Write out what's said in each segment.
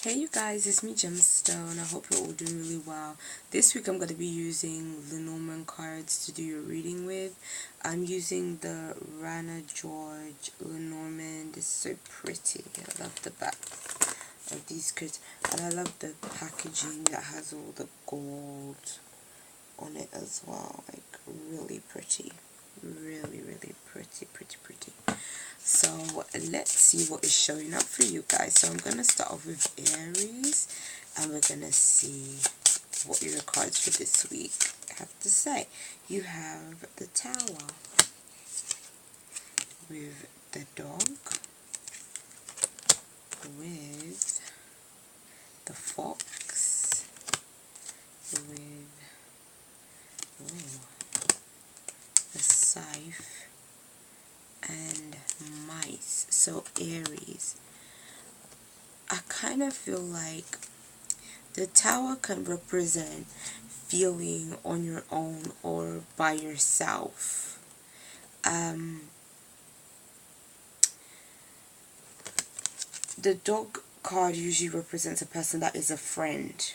Hey you guys, it's me Gemstone. I hope you're all doing really well. This week I'm going to be using Lenormand cards to do your reading with. I'm using the Rana George Lenormand. It's so pretty. I love the back of these cards. And I love the packaging that has all the gold on it as well. Like really pretty. Really pretty. So let's see what is showing up for you guys. So I'm going to start off with Aries, and we're going to see what your cards for this week have to say. You have the Tower with the Dog, with the Fox, with the Scythe, and Mice. So Aries, I kind of feel like the Tower can represent feeling on your own or by yourself. The Dog card usually represents a person that is a friend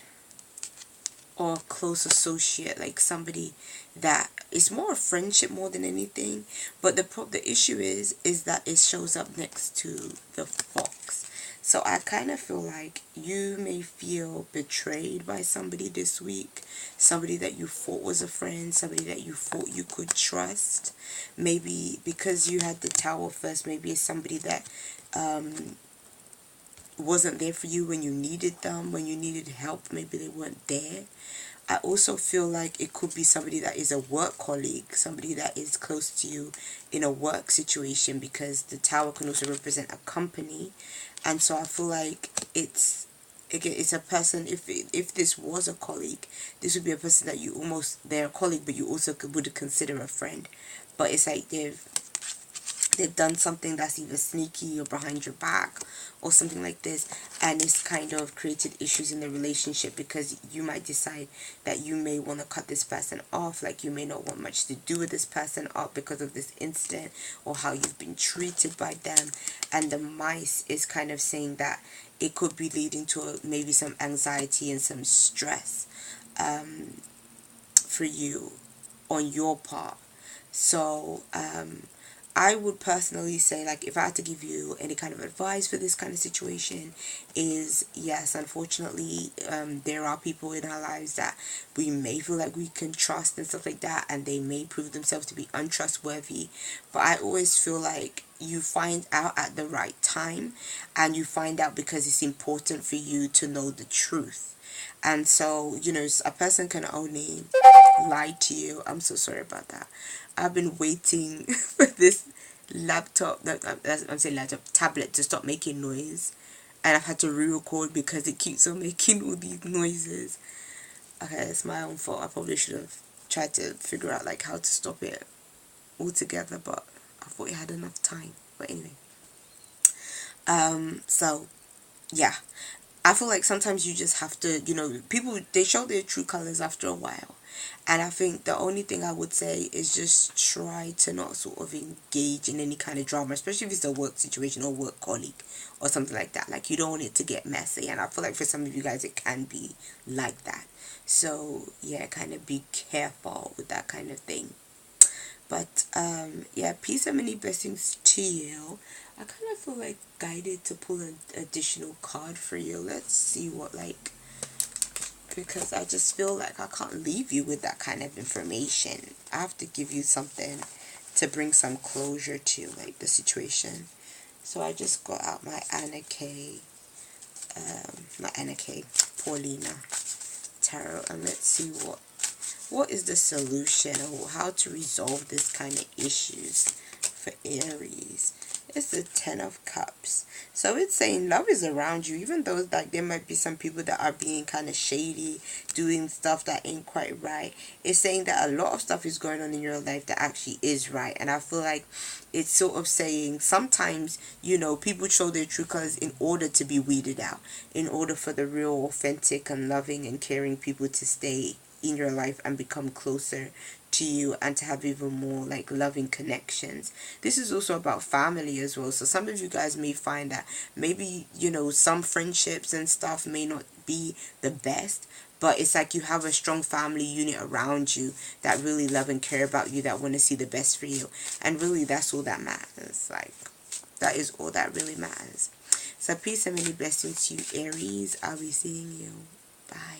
or a close associate, like somebody that is more a friendship more than anything. But the issue is that it shows up next to the Fox. So I kind of feel like you may feel betrayed by somebody this week, somebody that you thought was a friend, somebody that you thought you could trust. Maybe because you had the Tower first, maybe it's somebody that wasn't there for you when you needed them, when you needed help, maybe they weren't there. I also feel like it could be somebody that is a work colleague, somebody that is close to you in a work situation, because the Tower can also represent a company. And so I feel like it's a person, if this was a colleague, this would be a person that you almost, they're a colleague, but you also would consider a friend. But it's like they've done something that's either sneaky or behind your back or something like this, and it's kind of created issues in the relationship, because you might decide that you may want to cut this person off, like you may not want much to do with this person up because of this incident or how you've been treated by them. And the Mice is kind of saying that it could be leading to maybe some anxiety and some stress for you on your part. So I would personally say, like, if I had to give you any kind of advice for this kind of situation, is yes, unfortunately, there are people in our lives that we may feel like we can trust and stuff like that, and they may prove themselves to be untrustworthy. But I always feel like you find out at the right time, and you find out because it's important for you to know the truth. And so, a person can only lie to you. I'm so sorry about that. I've been waiting for this I'm saying laptop, tablet to stop making noise. And I've had to re-record because it keeps on making all these noises. Okay, it's my own fault. I probably should have tried to figure out like how to stop it altogether, but I thought it had enough time. But anyway. So yeah, I feel like sometimes you just have to, people, they show their true colors after a while. And I think the only thing I would say is just try to not sort of engage in any kind of drama, especially if it's a work situation or work colleague or something like that. Like, you don't want it to get messy. And I feel like for some of you guys, it can be like that. So, yeah, kind of be careful with that kind of thing. But yeah, peace and many blessings to you. I kind of feel like guided to pull an additional card for you. Let's see what, like, because I just feel like I can't leave you with that kind of information. I have to give you something to bring some closure to, like, the situation. So I just got out my Anna K, Paulina Tarot, and let's see what is the solution, or how to resolve this kind of issues for Aries. It's the 10 of Cups. So it's saying love is around you, even though like there might be some people that are being kind of shady, doing stuff that ain't quite right. It's saying that a lot of stuff is going on in your life that actually is right. And I feel like it's sort of saying sometimes, people show their true colors in order to be weeded out, in order for the real, authentic and loving and caring people to stay in your life and become closer to you and to have even more like loving connections. This is also about family as well. So some of you guys may find that maybe, you know, some friendships and stuff may not be the best, but it's like you have a strong family unit around you that really love and care about you, that want to see the best for you. And really, that's all that matters. Like, that is all that really matters. So peace and many blessings to you, Aries. I'll be seeing you. Bye.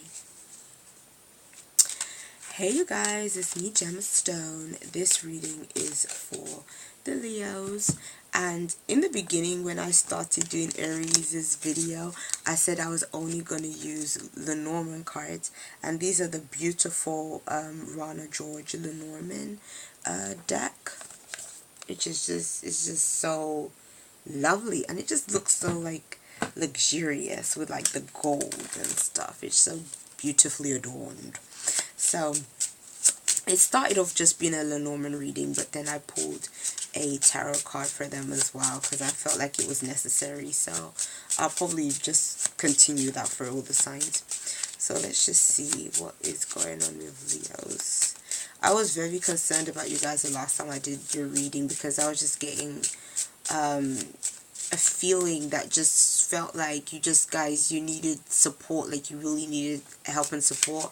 Hey you guys, it's me, Gemma Stone. This reading is for the Leos. And in the beginning, when I started doing Aries' video, I said I was only going to use Lenormand cards. And these are the beautiful Rana George Lenormand deck. It's just so lovely. And it just looks so like luxurious with like the gold and stuff. It's so beautifully adorned. So it started off just being a Lenormand reading, but then I pulled a tarot card for them as well because I felt like it was necessary. So I'll probably just continue that for all the signs. So let's just see what is going on with Leos. I was very concerned about you guys the last time I did your reading because I was just getting a feeling that just felt like you guys needed support, like you really needed help and support.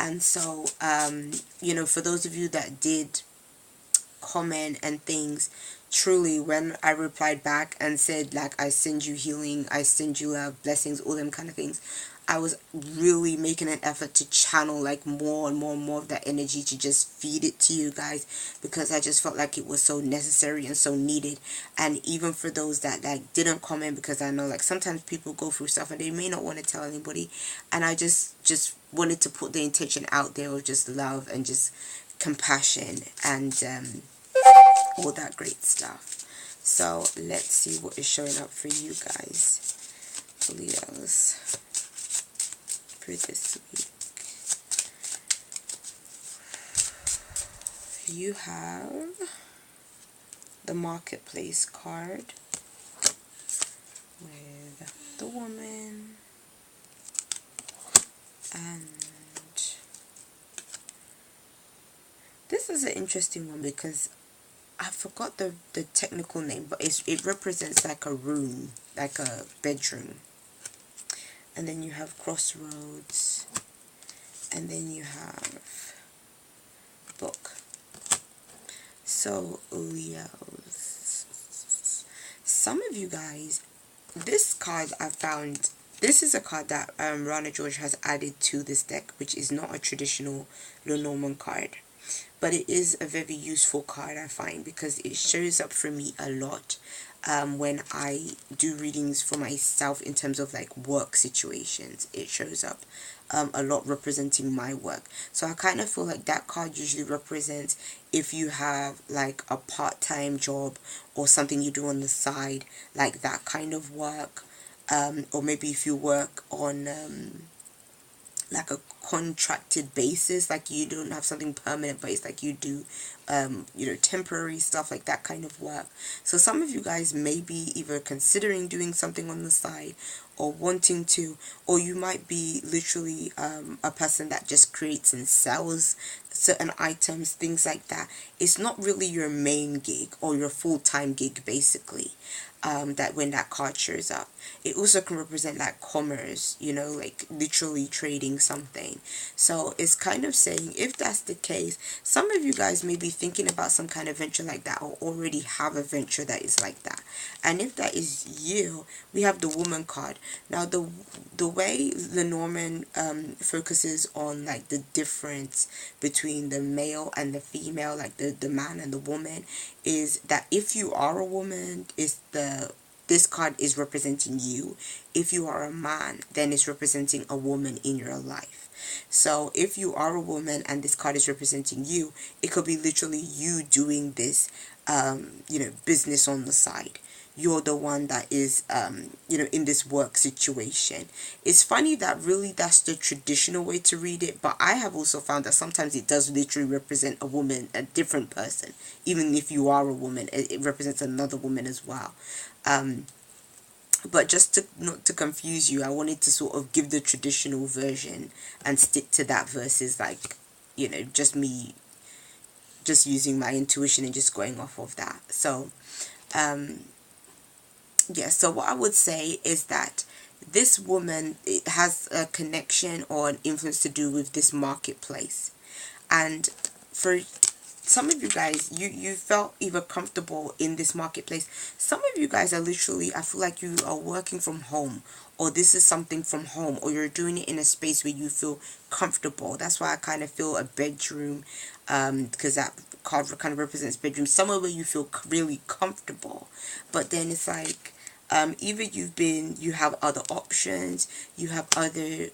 And so you know, for those of you that did comment and things, truly when I replied back and said like I send you healing, I send you love, blessings, all them kind of things, I was really making an effort to channel like more and more and more of that energy to just feed it to you guys, because I just felt like it was so necessary and so needed. And even for those that like didn't comment, because I know like sometimes people go through stuff and they may not want to tell anybody, and I just wanted to put the intention out there of just love and just compassion and all that great stuff. So let's see what is showing up for you guys, Leos, for this week. You have the Marketplace card with the Woman, and this is an interesting one because I forgot the technical name, but it represents like a room, like a bedroom. And then you have Crossroads, and then you have Book. So Leos, some of you guys, this card I found, this is a card that Rana George has added to this deck, which is not a traditional Lenormand card. But it is a very useful card, I find, because it shows up for me a lot when I do readings for myself in terms of like work situations. It shows up a lot representing my work. So I kind of feel like that card usually represents if you have like a part-time job or something you do on the side, like that kind of work, or maybe if you work on like a contracted basis, like you don't have something permanent, but it's like you do you know, temporary stuff, like that kind of work. So some of you guys may be either considering doing something on the side or wanting to, or you might be literally a person that just creates and sells certain items, things like that. It's not really your main gig or your full-time gig, basically. That when that card shows up, it also can represent like commerce, you know, like literally trading something. So it's kind of saying, if that's the case, some of you guys may be thinking about some kind of venture like that, or already have a venture that is like that. And if that is you, we have the Woman card. Now the way Lenormand focuses on like the difference between the male and the female, like the man and the woman, is that if you are a woman, this card is representing you. If you are a man, then it's representing a woman in your life. So if you are a woman and this card is representing you, it could be literally you doing this you know, business on the side. You're the one that is you know, in this work situation. It's funny that really that's the traditional way to read it, but I have also found that sometimes it does literally represent a woman, a different person. Even if you are a woman, it represents another woman as well. But just to not to confuse you, I wanted to sort of give the traditional version and stick to that versus like, you know, just me, just using my intuition and just going off of that. So yeah, so what I would say is that this woman, it has a connection or an influence to do with this marketplace. And for some of you guys, you felt either comfortable in this marketplace. Some of you guys are literally, I feel like you are working from home, or this is something from home, or you're doing it in a space where you feel comfortable. That's why I kind of feel a bedroom, because that card kind of represents bedroom, somewhere where you feel really comfortable. But then it's like, either you have other options, you have other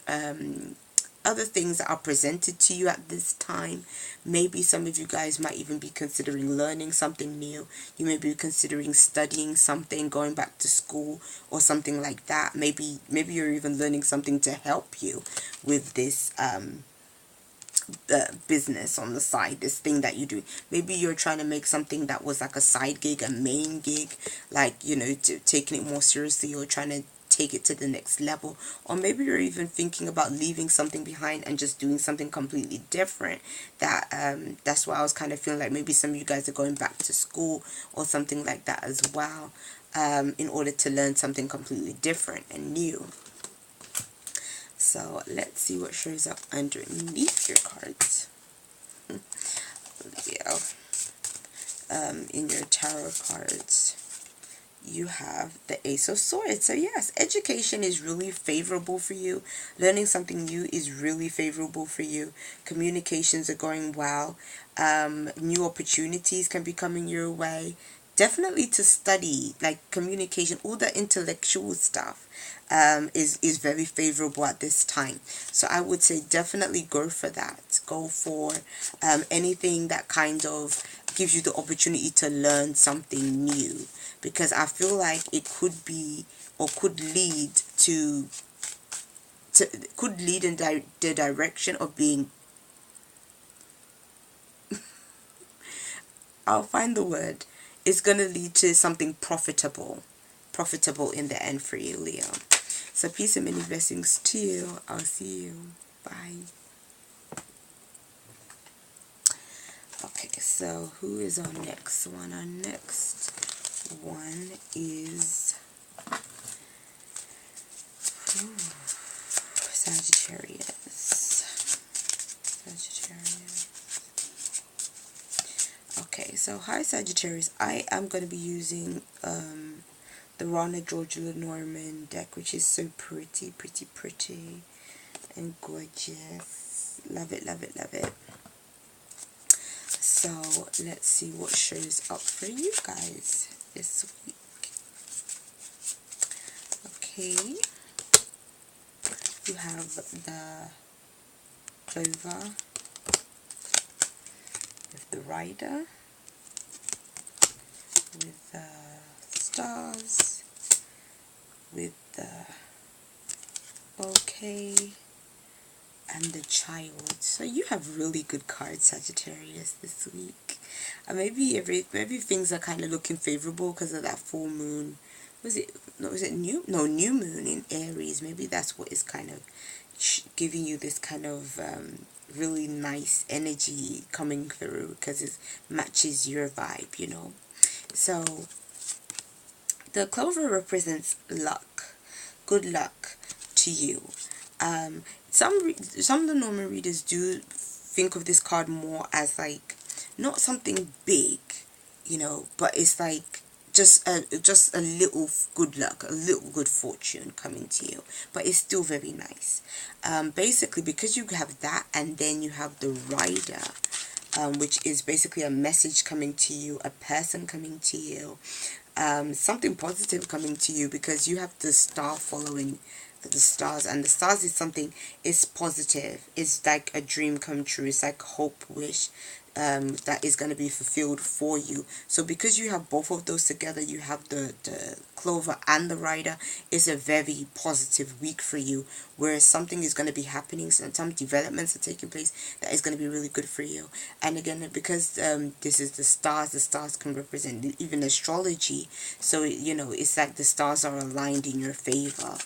things that are presented to you at this time. Maybe some of you guys might even be considering learning something new. You may be considering studying something, going back to school or something like that. Maybe you're even learning something to help you with this business on the side, this thing that you do. Maybe you're trying to make something that was like a side gig, a main gig, like, you know, taking it more seriously, or trying to take it to the next level. Or maybe you're even thinking about leaving something behind and just doing something completely different. That's why I was kind of feeling like maybe some of you guys are going back to school or something like that as well, in order to learn something completely different and new. So let's see what shows up underneath your cards. Yeah. In your tarot cards, you have the Ace of Swords. So yes, education is really favorable for you. Learning something new is really favorable for you. Communications are going well. New opportunities can be coming your way. Definitely to study, like communication, all the intellectual stuff is very favorable at this time. So I would say definitely go for that. Go for anything that kind of gives you the opportunity to learn something new, because I feel like it could be, or could lead in the direction of being, I'll find the word, it's going to lead to something profitable in the end for you, Leo. So peace and many blessings to you. I'll see you. Bye. Okay, so who is our next one? Our next one is Sagittarius. Okay, so hi Sagittarius. I am going to be using the Rana George Lenormand deck, which is so pretty and gorgeous. Love it, love it, love it. So let's see what shows up for you guys this week. Okay, you have the Clover with the Rider, with the Stars, with the Bouquet, and the Child. So you have really good cards, Sagittarius, this week. Maybe things are kind of looking favorable because of that full moon. New moon in Aries. Maybe that's what is kind of giving you this kind of really nice energy coming through, because it matches your vibe, you know. So the Clover represents luck, good luck to you. Some of the normal readers do think of this card more as like not something big, you know, but it's like just a little good luck, a little good fortune coming to you, but it's still very nice. Basically, because you have that, and then you have the Rider, which is basically a message coming to you, a person coming to you, something positive coming to you, because you have the Star following the Stars, and the Stars is something, it's positive, it's like a dream come true, it's like hope, wish, that is going to be fulfilled for you. So because you have both of those together, you have the Clover and the Rider, it's a very positive week for you, where something is going to be happening, some developments are taking place that is going to be really good for you. And again, because this is the stars can represent even astrology, so you know, it's like the stars are aligned in your favor.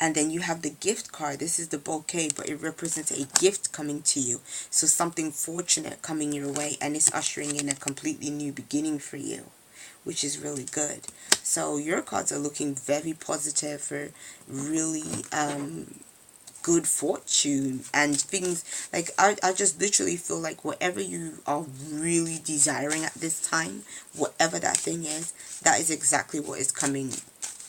And then you have the gift card. This is the bouquet, but it represents a gift coming to you. So something fortunate coming your way, and it's ushering in a completely new beginning for you, which is really good. So your cards are looking very positive for really good fortune and things. Like I just literally feel like whatever you are really desiring at this time, whatever that thing is, that is exactly what is coming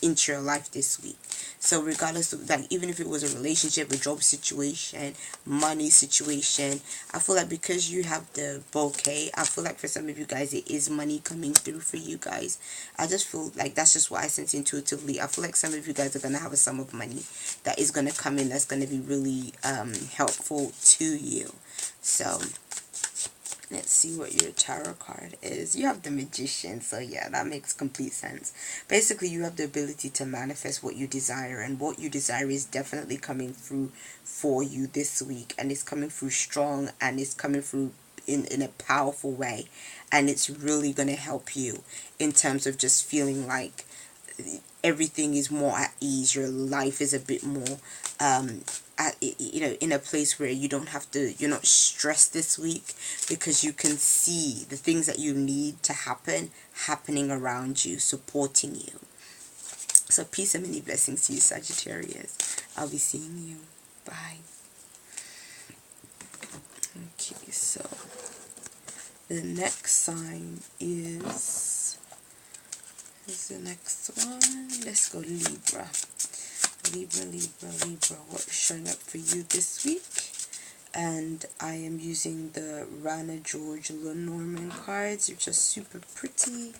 into your life this week. So regardless of, like, even if it was a relationship, a job situation, money situation, I feel like because you have the bouquet, I feel like for some of you guys it is money coming through for you guys. I just feel like that's just what I sense intuitively. I feel like some of you guys are going to have a sum of money that is going to come in, that's going to be really helpful to you. So let's see what your tarot card is. You have the Magician, so yeah, that makes complete sense. Basically, you have the ability to manifest what you desire, and what you desire is definitely coming through for you this week, and it's coming through strong, and it's coming through in a powerful way, and it's really going to help you in terms of just feeling like everything is more at ease. Your life is a bit more in a place where you don't have to, you're not stressed this week, because you can see the things that you need to happen happening around you, supporting you. So peace and many blessings to you, Sagittarius. I'll be seeing you. Bye. Okay, so the next sign is the next one. Let's go Libra. Libra, what's showing up for you this week? And I am using the Rana George Lenormand cards, which are super pretty,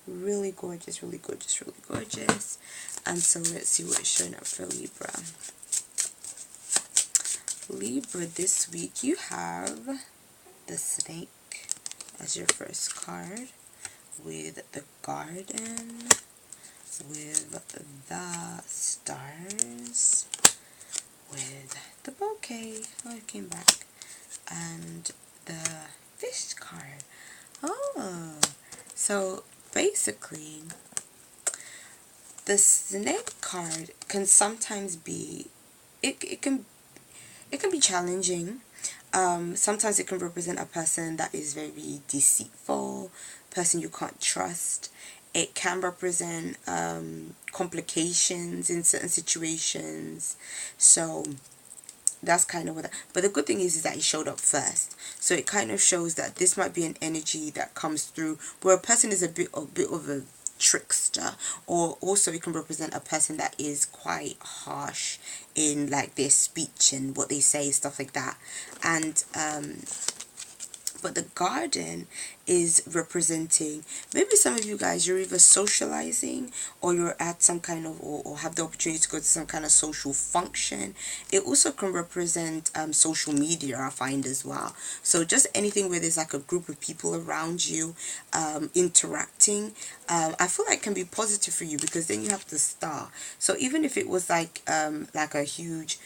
really gorgeous, really gorgeous, really gorgeous. And so let's see what's showing up for Libra. Libra, this week you have the Snake as your first card, with the Garden, with the Stars, with the Bouquet, oh, it came back, and the Fish card. Oh, so basically the Snake card can sometimes be, it can be challenging. Sometimes it can represent a person that is very deceitful, person you can't trust. It can represent complications in certain situations. So that's kind of what but the good thing is that it showed up first, so it kind of shows that this might be an energy that comes through where a person is a bit of a trickster, or also it can represent a person that is quite harsh in like their speech and what they say, stuff like that. And but the Garden is representing, maybe some of you guys, you're either socializing, or you're at some kind of, or have the opportunity to go to some kind of social function. It also can represent social media, I find, as well. So just anything where there's like a group of people around you interacting, I feel like can be positive for you, because then you have the Star. So even if it was like a huge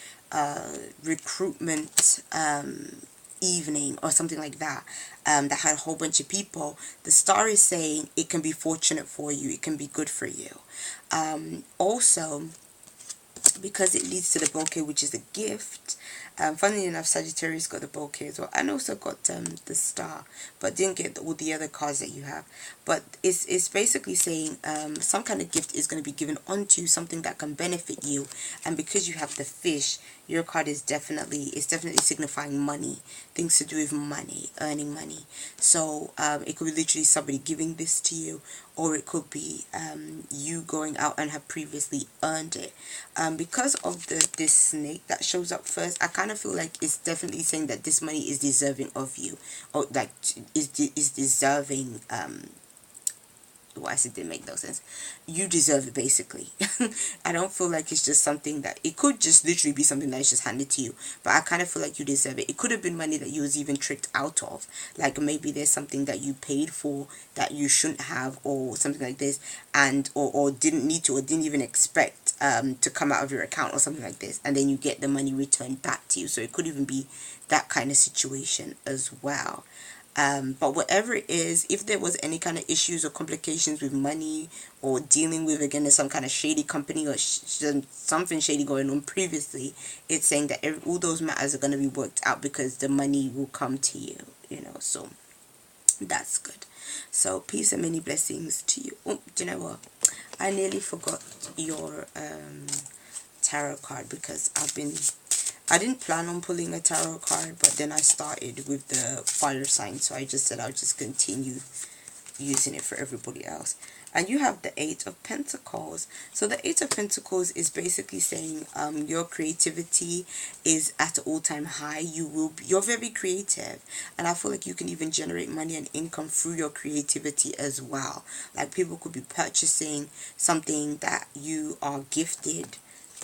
recruitment evening or something like that, that had a whole bunch of people, the Star is saying it can be fortunate for you, it can be good for you. Also, because it leads to the Bouquet, which is a gift. Funnily enough, Sagittarius got the Bouquet as well, and also got the Star, but didn't get all the other cards that you have. But it's basically saying some kind of gift is going to be given onto something that can benefit you. And because you have the Fish, your card is definitely signifying money, things to do with money, earning money. So it could be literally somebody giving this to you, or it could be you going out and have previously earned it. Because of this Snake that shows up first, I kind of feel like it's definitely saying that this money is deserving of you, or like is deserving. Why it didn't make no sense. You deserve it, basically. I don't feel like it's just something that, it could just literally be something that is just handed to you, but I kind of feel like you deserve it. It could have been money that you was even tricked out of, like maybe there's something that you paid for that you shouldn't have, or something like this, and or didn't need to, or didn't even expect to come out of your account, or something like this, and then you get the money returned back to you. So it could even be that kind of situation as well. But whatever it is, if there was any kind of issues or complications with money, or dealing with, again, some kind of shady company, or something shady going on previously, it's saying that all those matters are going to be worked out, because the money will come to you, so that's good. So peace and many blessings to you. Oh, do you know what, I nearly forgot your tarot card, because I didn't plan on pulling a tarot card, but then I started with the fire sign, so I just said I'll just continue using it for everybody else. And you have the 8 of Pentacles. So the 8 of Pentacles is basically saying your creativity is at an all-time high. You're very creative, and I feel like you can even generate money and income through your creativity as well. Like, people could be purchasing something that you are gifted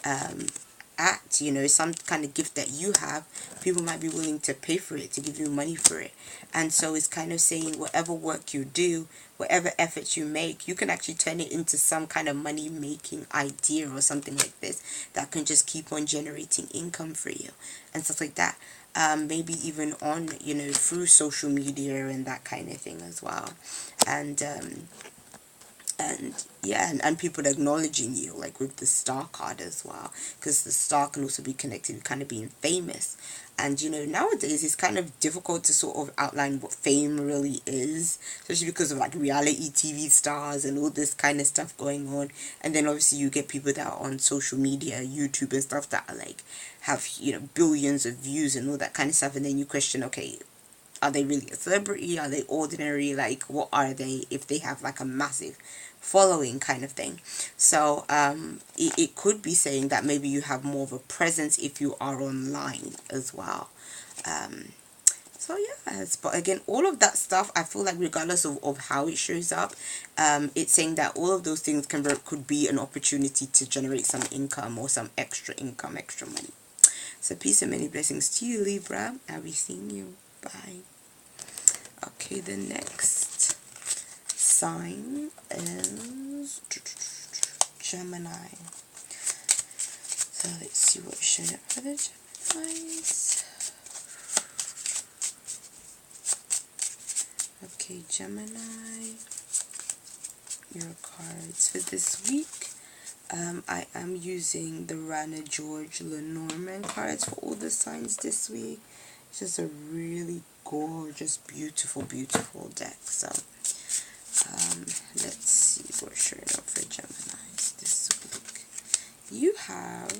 at, some kind of gift that you have. People might be willing to pay for it, to give you money for it. And so it's kind of saying whatever work you do, whatever efforts you make, you can actually turn it into some kind of money making idea or something like this that can just keep on generating income for you and stuff like that. Maybe even on, through social media and that kind of thing as well. And yeah, and people acknowledging you, like with the star card as well, because the star can also be connected with kind of being famous. And nowadays it's kind of difficult to sort of outline what fame really is, especially because of like reality TV stars and all this kind of stuff going on. And then obviously you get people that are on social media, YouTube and stuff, that are like have billions of views and all that kind of stuff, and then you question, okay, are they really a celebrity? Are they ordinary? Like, what are they if they have like a massive following kind of thing? So it could be saying that maybe you have more of a presence if you are online as well. So yes, but again, all of that stuff, I feel like regardless of how it shows up, it's saying that all of those things could be an opportunity to generate some income or some extra income, extra money. So peace and many blessings to you, Libra. I'll be seeing you. Bye. Okay, the next sign is Gemini. So let's see what's showing up for the Geminis. Okay, Gemini, your cards for this week. I am using the Rana George Lenormand cards for all the signs this week. It's just a really gorgeous, beautiful, beautiful deck. So let's see what's showing up for Geminis this week. You have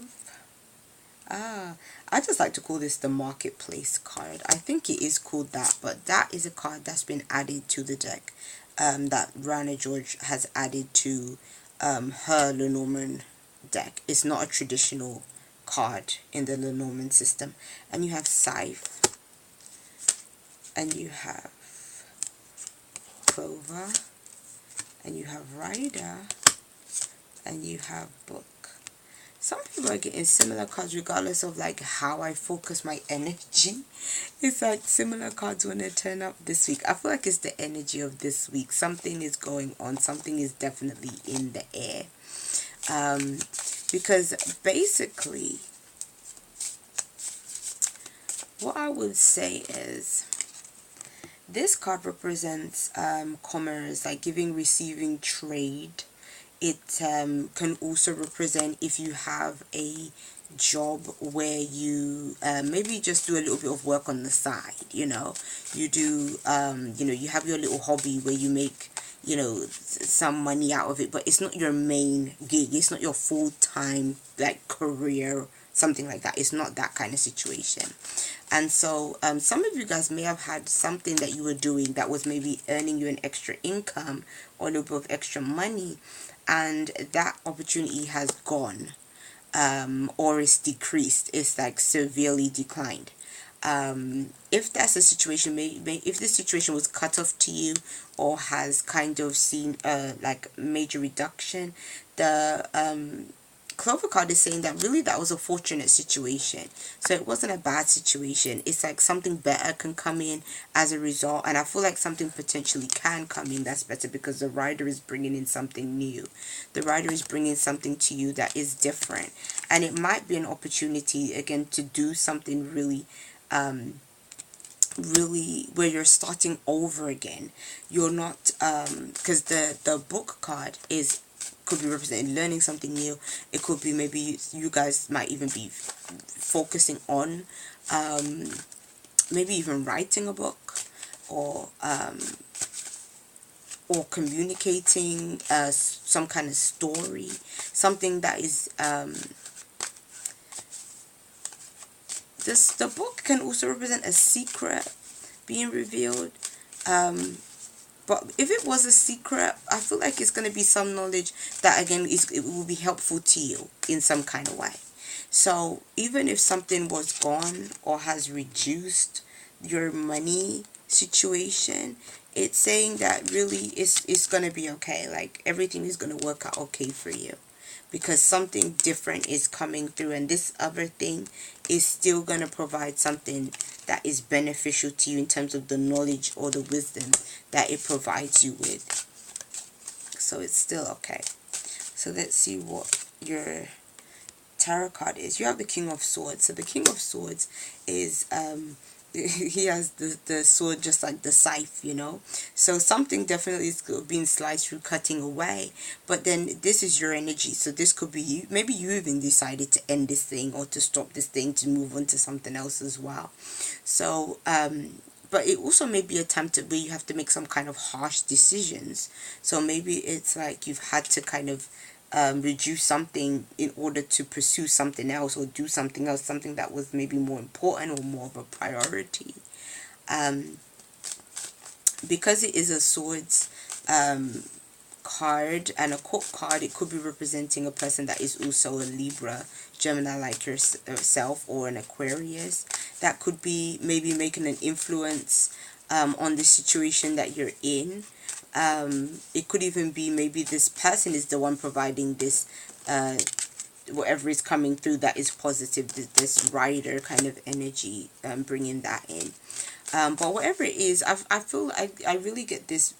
I just like to call this the Marketplace card. I think it is called that, but that is a card that's been added to the deck, that Rana George has added to her Lenormand deck. It's not a traditional card in the Lenormand system. And you have Scythe, and you have Clover, and you have Rider, and you have Book. Some people are getting similar cards regardless of like how I focus my energy. It's like similar cards when they turn up this week. I feel like it's the energy of this week. Something is going on. Something is definitely in the air. Because basically, what I would say is, this card represents commerce, like giving, receiving, trade. It can also represent if you have a job where you maybe just do a little bit of work on the side, you do you have your little hobby where you make some money out of it, but it's not your main gig, it's not your full-time like career, something like that. It's not that kind of situation. And so some of you guys may have had something that you were doing that was maybe earning you an extra income or a little bit of extra money, and that opportunity has gone, or is decreased. It's like severely declined. If that's a situation, if this situation was cut off to you or has kind of seen like major reduction, the Clover card is saying that really that was a fortunate situation. So it wasn't a bad situation. It's like something better can come in as a result. And I feel like something potentially can come in that's better, because the Rider is bringing in something new. The Rider is bringing something to you that is different. And it might be an opportunity, again, to do something really really where you're starting over again. You're not because the book card is could be representing learning something new. It could be maybe you guys might even be focusing on maybe even writing a book, or communicating some kind of story, something that is the book can also represent a secret being revealed. But if it was a secret, I feel like it's going to be some knowledge that, again, it will be helpful to you in some kind of way. So even if something was gone or has reduced your money situation, it's saying that really it's going to be okay. Like, everything is going to work out okay for you, because something different is coming through, and this other thing is still going to provide something that is beneficial to you in terms of the knowledge or the wisdom that it provides you with. So it's still okay. So let's see what your tarot card is. You have the King of Swords. So the King of Swords is he has the sword just like the scythe, you know. So something definitely is being sliced through, cutting away. But then this is your energy. So this could be you. Maybe you even decided to end this thing or to stop this thing to move on to something else as well. So but it also may be a time to where you have to make some kind of harsh decisions. So maybe it's like you've had to kind of reduce something in order to pursue something else, or do something else, something that was maybe more important or more of a priority. Because it is a swords card and a court card, it could be representing a person that is also a Libra, Gemini like yourself, or an Aquarius, that could be maybe making an influence on the situation that you're in. It could even be maybe this person is the one providing this whatever is coming through that is positive, this rider kind of energy, bringing that in. But whatever it is, I feel I really get this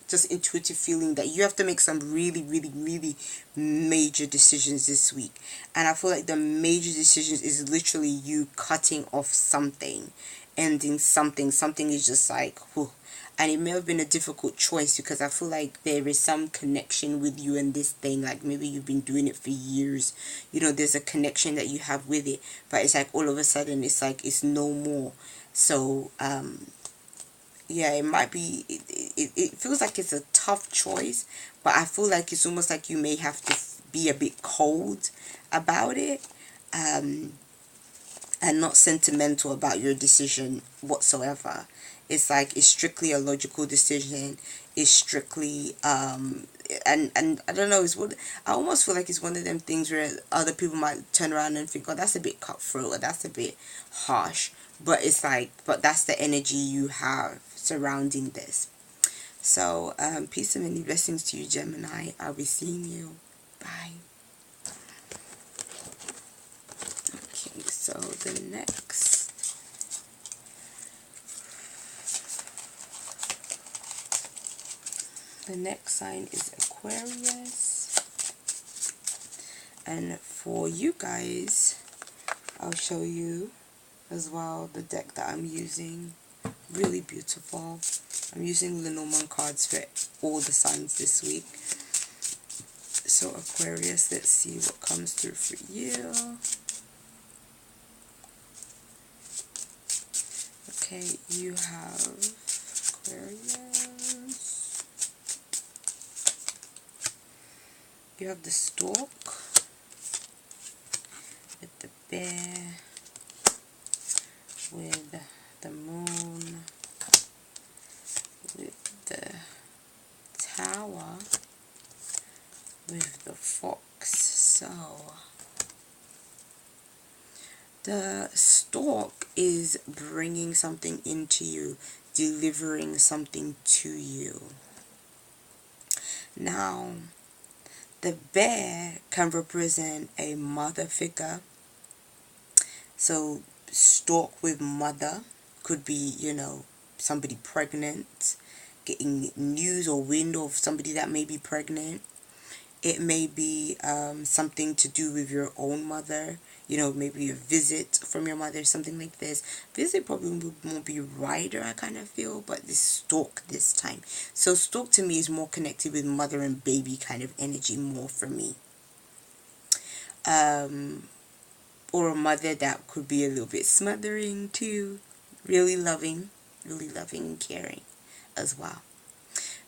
just intuitive feeling that you have to make some really, really, really major decisions this week. And I feel like the major decisions is literally you cutting off something, ending something. Something is just like, whew. And it may have been a difficult choice, because I feel like there is some connection with you and this thing. Like, maybe you've been doing it for years. You know, there's a connection that you have with it. But it's like all of a sudden it's like it's no more. So, yeah, it might be, it feels like it's a tough choice, but I feel like it's almost like you may have to be a bit cold about it, and not sentimental about your decision whatsoever. It's like, it's strictly a logical decision. It's strictly, and I don't know, it's what, I almost feel like it's one of them things where other people might turn around and think, oh, that's a bit cutthroat, or that's a bit harsh. But it's like, but that's the energy you have surrounding this. So, peace and many blessings to you, Gemini. I'll be seeing you. Bye. Okay, so the next sign is Aquarius. And for you guys, I'll show you as well the deck that I'm using. Really beautiful. I'm using Lenormand cards for all the signs this week. So Aquarius, let's see what comes through for you. Okay, you have Aquarius. You have the stork with the bear, with the moon, with the tower, with the fox. So the stork is bringing something into you, delivering something to you. Now, the bear can represent a mother figure. So stork with mother could be, you know, somebody pregnant, getting news or wind of somebody that may be pregnant. It may be something to do with your own mother. You know, maybe a visit from your mother, something like this. Visit probably won't be rider, I kind of feel, but this stalk this time. So stalk to me is more connected with mother and baby kind of energy more for me. Or a mother that could be a little bit smothering too. Really loving and caring as well.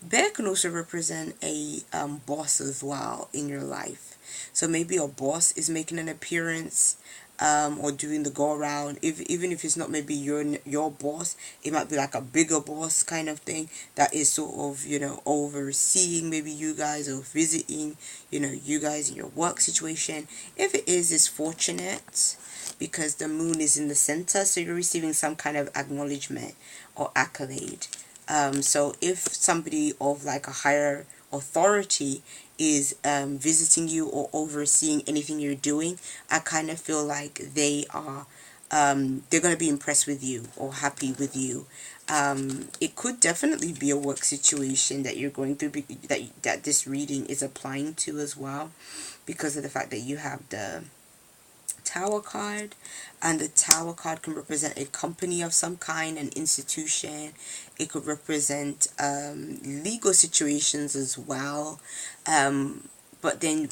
Bear can also represent a boss as well in your life. So maybe a boss is making an appearance, or doing the go around. Even if it's not maybe your boss, it might be like a bigger boss kind of thing that is sort of, you know, overseeing maybe you guys, or visiting, you know, you guys in your work situation. If it is, it's fortunate because the moon is in the center, so you're receiving some kind of acknowledgement or accolade. So if somebody of like a higher authority is visiting you or overseeing anything you're doing, I kind of feel like they're going to be impressed with you or happy with you. It could definitely be a work situation that you're going through, that this reading is applying to as well, because of the fact that you have the Tower card, and the Tower card can represent a company of some kind, an institution. It could represent legal situations as well. But then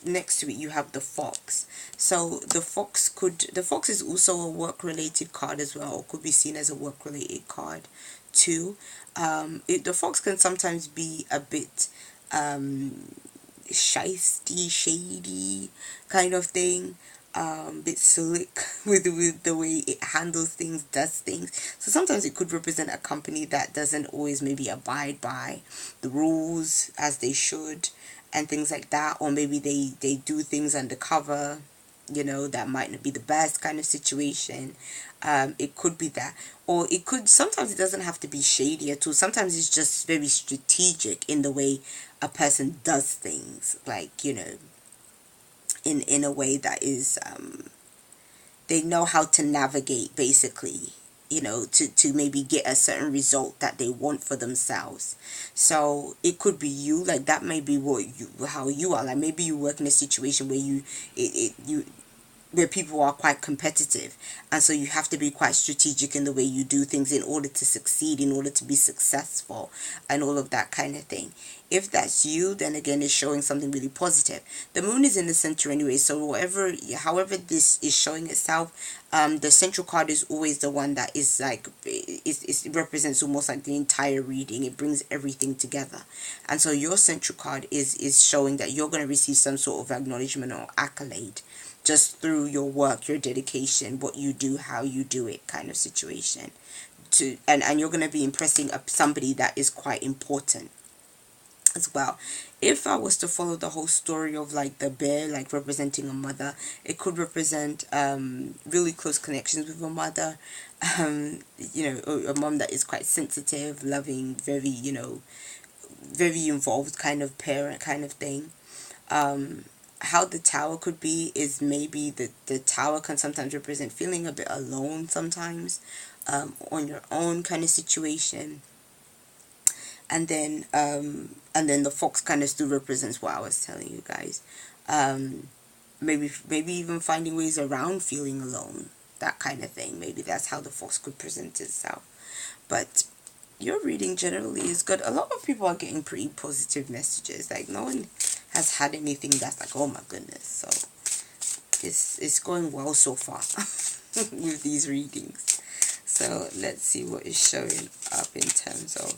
next to it you have the Fox. So the Fox is also a work related card as well, or could be seen as a work related card too. The Fox can sometimes be a bit shisty, shady kind of thing, bit slick with the way it handles things, does things. So sometimes it could represent a company that doesn't always maybe abide by the rules as they should and things like that, or maybe they do things undercover, you know, that might not be the best kind of situation. It could be that, or it could, sometimes it doesn't have to be shady at all. Sometimes it's just very strategic in the way a person does things, like, you know, in a way that is they know how to navigate, basically, you know, to maybe get a certain result that they want for themselves. So it could be you, like that may be how you are. Like maybe you work in a situation where you where people are quite competitive, and so you have to be quite strategic in the way you do things in order to succeed, in order to be successful, and all of that kind of thing. If that's you, then again it's showing something really positive. The moon is in the center anyway, so however this is showing itself, the central card is always the one that is like, it represents almost like the entire reading. It brings everything together, and so your central card is showing that you're going to receive some sort of acknowledgement or accolade just through your work, your dedication, what you do, how you do it kind of situation. And you're going to be impressing somebody that is quite important as well. If I was to follow the whole story of like the bear, like representing a mother, it could represent really close connections with a mother, you know, a mom that is quite sensitive, loving, very, you know, very involved kind of parent kind of thing. How the Tower could be is maybe the Tower can sometimes represent feeling a bit alone sometimes, on your own kind of situation. And then the Fox kind of still represents what I was telling you guys. Maybe even finding ways around feeling alone, that kind of thing. Maybe that's how the Fox could present itself. But your reading generally is good. A lot of people are getting pretty positive messages. Like no one has had anything that's like, oh my goodness. So it's going well so far with these readings. So let's see what is showing up in terms of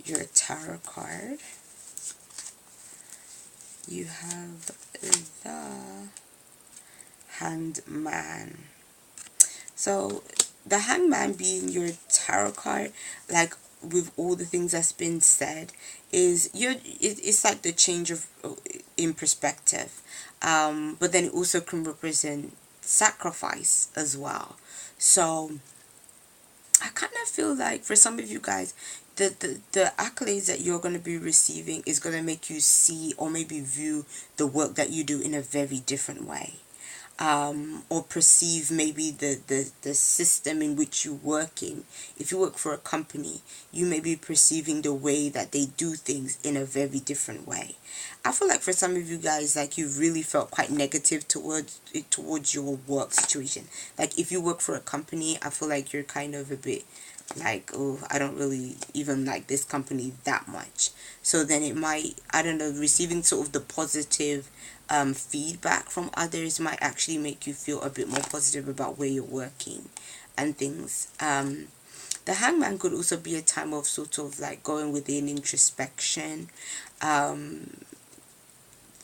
your tarot card. You have the Hangman. So the Hangman being your tarot card, like with all the things that's been said, is it's like the change of in perspective, but then it also can represent sacrifice as well. So I kind of feel like for some of you guys, the accolades that you're going to be receiving is going to make you see or maybe view the work that you do in a very different way. or perceive maybe the system in which you work in. If you work for a company, you may be perceiving the way that they do things in a very different way. I feel like for some of you guys, like, you really felt quite negative towards your work situation. Like, if you work for a company, I feel like you're kind of a bit like, oh, I don't really even like this company that much. So then it might, I don't know, receiving sort of the positive feedback from others might actually make you feel a bit more positive about where you're working and things. The Hangman could also be a time of sort of like going within, introspection.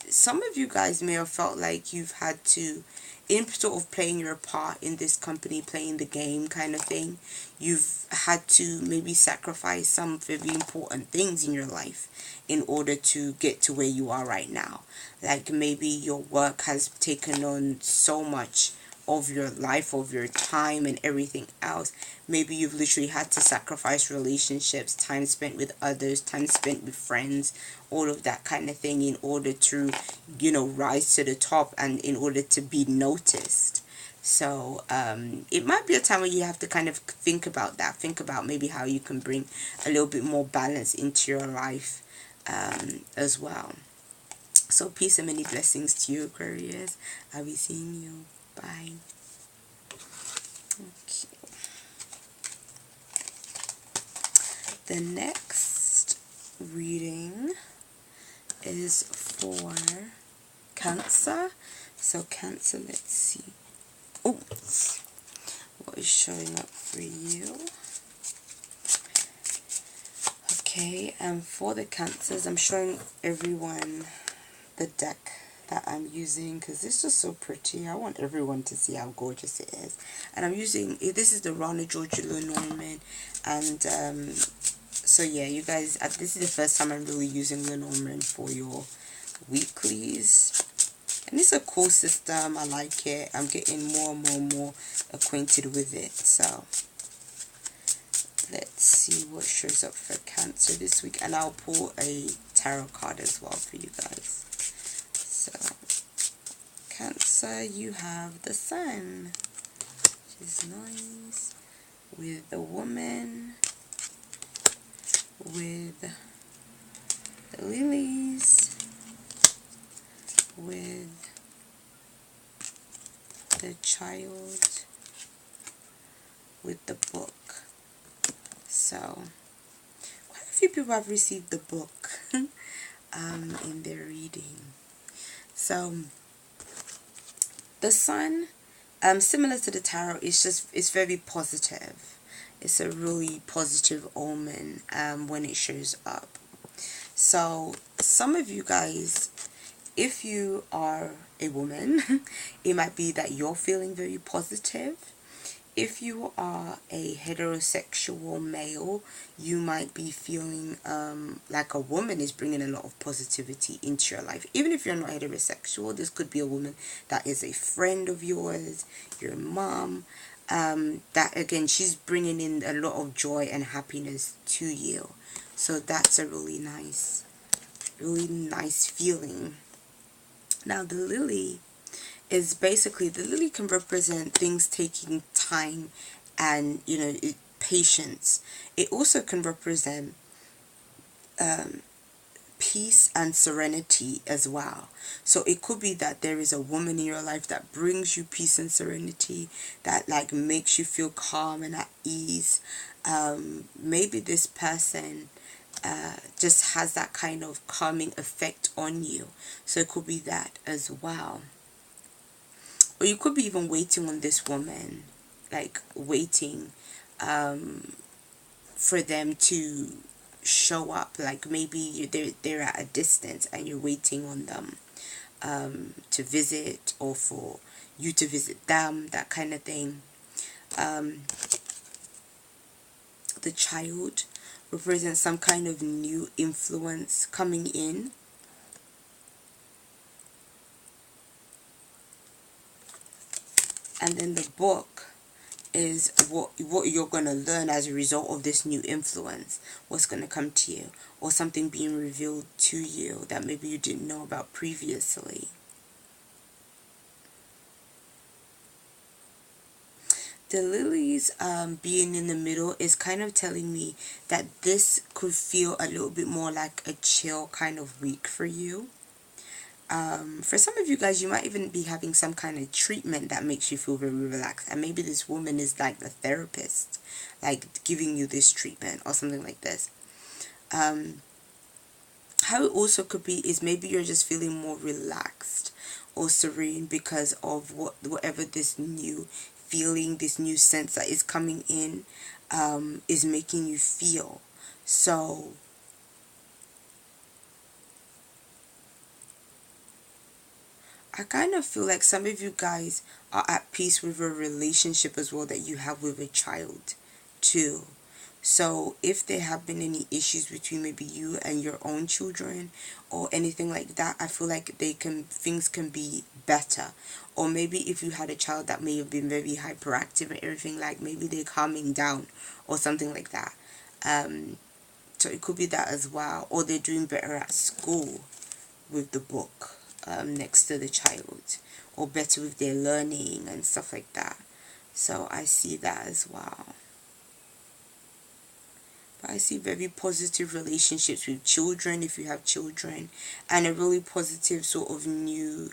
Some of you guys may have felt like you've had to, in sort of playing your part in this company, playing the game kind of thing, you've had to maybe sacrifice some very important things in your life in order to get to where you are right now. Like, maybe your work has taken on so much of your life, of your time and everything else. Maybe you've literally had to sacrifice relationships, time spent with others, time spent with friends, all of that kind of thing, in order to, you know, rise to the top and in order to be noticed. So it might be a time where you have to kind of think about that. Think about maybe how you can bring a little bit more balance into your life as well. So peace and many blessings to you, Aquarius. I'll be seeing you. Bye. Okay. The next reading is for Cancer. So Cancer, let's see. Oh, what is showing up for you? Okay, and for the Cancers, I'm showing everyone the deck that I'm using because it's just so pretty. I want everyone to see how gorgeous it is. And I'm using, this is the Rana Georgia Lenormand, and so yeah, you guys, this is the first time I'm really using Lenormand for your weeklies, and it's a cool system. I like it. I'm getting more and more acquainted with it. So let's see what shows up for Cancer this week, and I'll pull a tarot card as well for you guys. So Cancer, you have the Sun, which is nice, with the Woman, with the Lilies, with the Child, with the Book. So quite a few people have received the Book in their reading. So the Sun, similar to the Tarot, it's very positive. It's a really positive omen when it shows up. So some of you guys, if you are a woman, it might be that you're feeling very positive. If you are a heterosexual male, you might be feeling like a woman is bringing a lot of positivity into your life. Even if you're not heterosexual, this could be a woman that is a friend of yours, your mom, that again, she's bringing in a lot of joy and happiness to you. So that's a really nice feeling. Now the Lily is basically, the Lily can represent things taking time and, you know, patience. It also can represent peace and serenity as well. So it could be that there is a woman in your life that brings you peace and serenity, that like makes you feel calm and at ease. Maybe this person just has that kind of calming effect on you. So it could be that as well. Or you could be even waiting on this woman, like waiting for them to show up. Like maybe they're at a distance and you're waiting on them to visit, or for you to visit them, that kind of thing. The Child represents some kind of new influence coming in. And then the Book is what you're going to learn as a result of this new influence, what's going to come to you, or something being revealed to you that maybe you didn't know about previously. the lilies being in the middle is kind of telling me that this could feel a little bit more like a chill kind of week for you. For some of you guys, you might even be having some kind of treatment that makes you feel very relaxed, and maybe this woman is like the therapist, like giving you this treatment or something like this. How it also could be is maybe you're just feeling more relaxed or serene because of whatever this new feeling, this new sense that is coming in, is making you feel. So I kind of feel like some of you guys are at peace with a relationship as well that you have with a child too. So if there have been any issues between maybe you and your own children or anything like that, I feel like things can be better. Or maybe if you had a child that may have been very hyperactive and everything, like maybe they're calming down or something like that. So it could be that as well. Or they're doing better at school with the book next to the child, or better with their learning and stuff like that. So I see that as well. But I see very positive relationships with children if you have children, and a really positive sort of new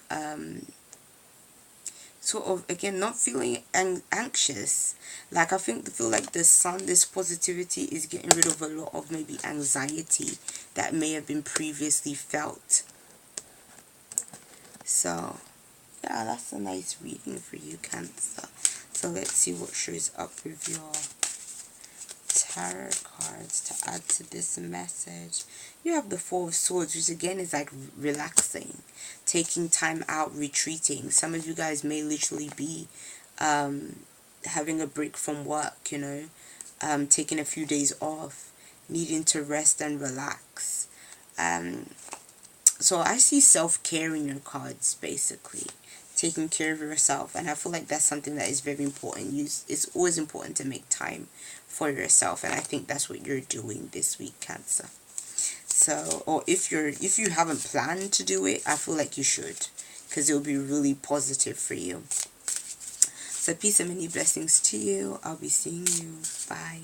sort of, again, not feeling anxious. Like I feel like the sun, this positivity is getting rid of a lot of maybe anxiety that may have been previously felt. So yeah, that's a nice reading for you, Cancer. So let's see what shows up with your tarot cards to add to this message. You have the Four of Swords, which again is like relaxing, taking time out, retreating. Some of you guys may literally be having a break from work, you know, taking a few days off, needing to rest and relax. So I see self-care in your cards, basically. Taking care of yourself. And I feel like that's something that is very important. It's always important to make time for yourself. And I think that's what you're doing this week, Cancer. So, or if you haven't planned to do it, I feel like you should. Because it will be really positive for you. So peace and many blessings to you. I'll be seeing you. Bye.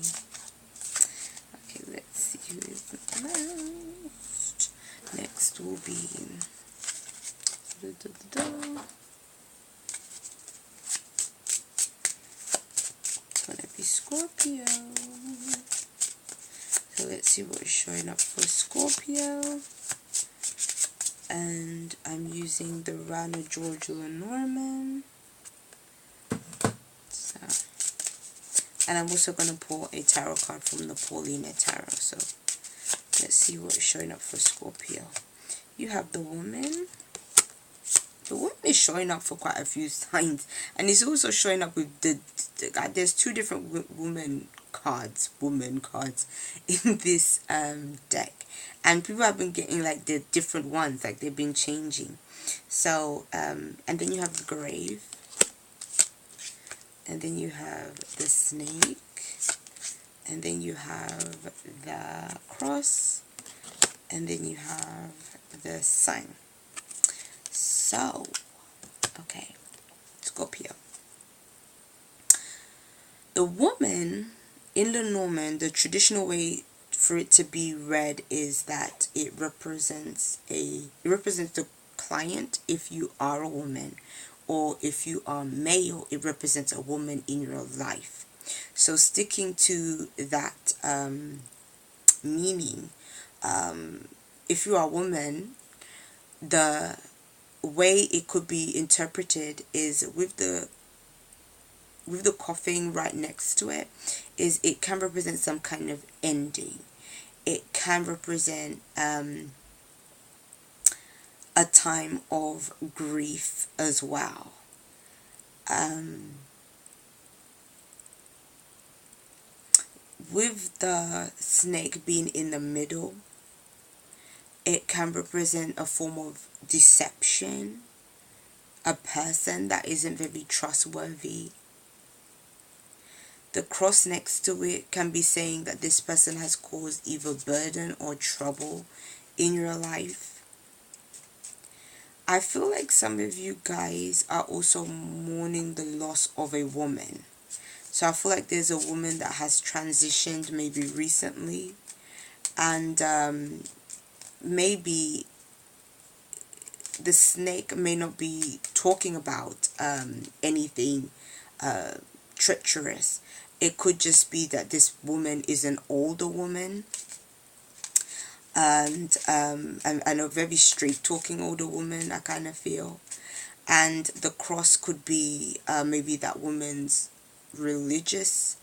Okay, let's see who is next. Next will be gonna be Scorpio. So let's see what is showing up for Scorpio. And I'm using the Rana George Lenormand. So, and I'm also gonna pull a tarot card from the Paulina Tarot. So let's see what is showing up for Scorpio. You have the Woman. The Woman is showing up for quite a few signs, and it's also showing up with there's two different woman cards in this deck, and people have been getting like the different ones, like they've been changing. So and then you have the Grave, and then you have the Snake, and then you have the Cross, and then you have the Sun. So, okay, Scorpio. The Woman in Lenormand, the traditional way for it to be read is that it represents the client if you are a woman, or if you are male, it represents a woman in your life. So sticking to that meaning, if you are a woman, the way it could be interpreted is with the coffin right next to it, is it can represent some kind of ending. It can represent a time of grief as well. With the Snake being in the middle, it can represent a form of deception, a person that isn't very trustworthy. The Cross next to it can be saying that this person has caused either burden or trouble in your life. I feel like some of you guys are also mourning the loss of a woman. So I feel like there's a woman that has transitioned maybe recently, and maybe the snake may not be talking about anything treacherous. It could just be that this woman is an older woman, and a very straight talking older woman, I kind of feel. And the cross could be maybe that woman's religious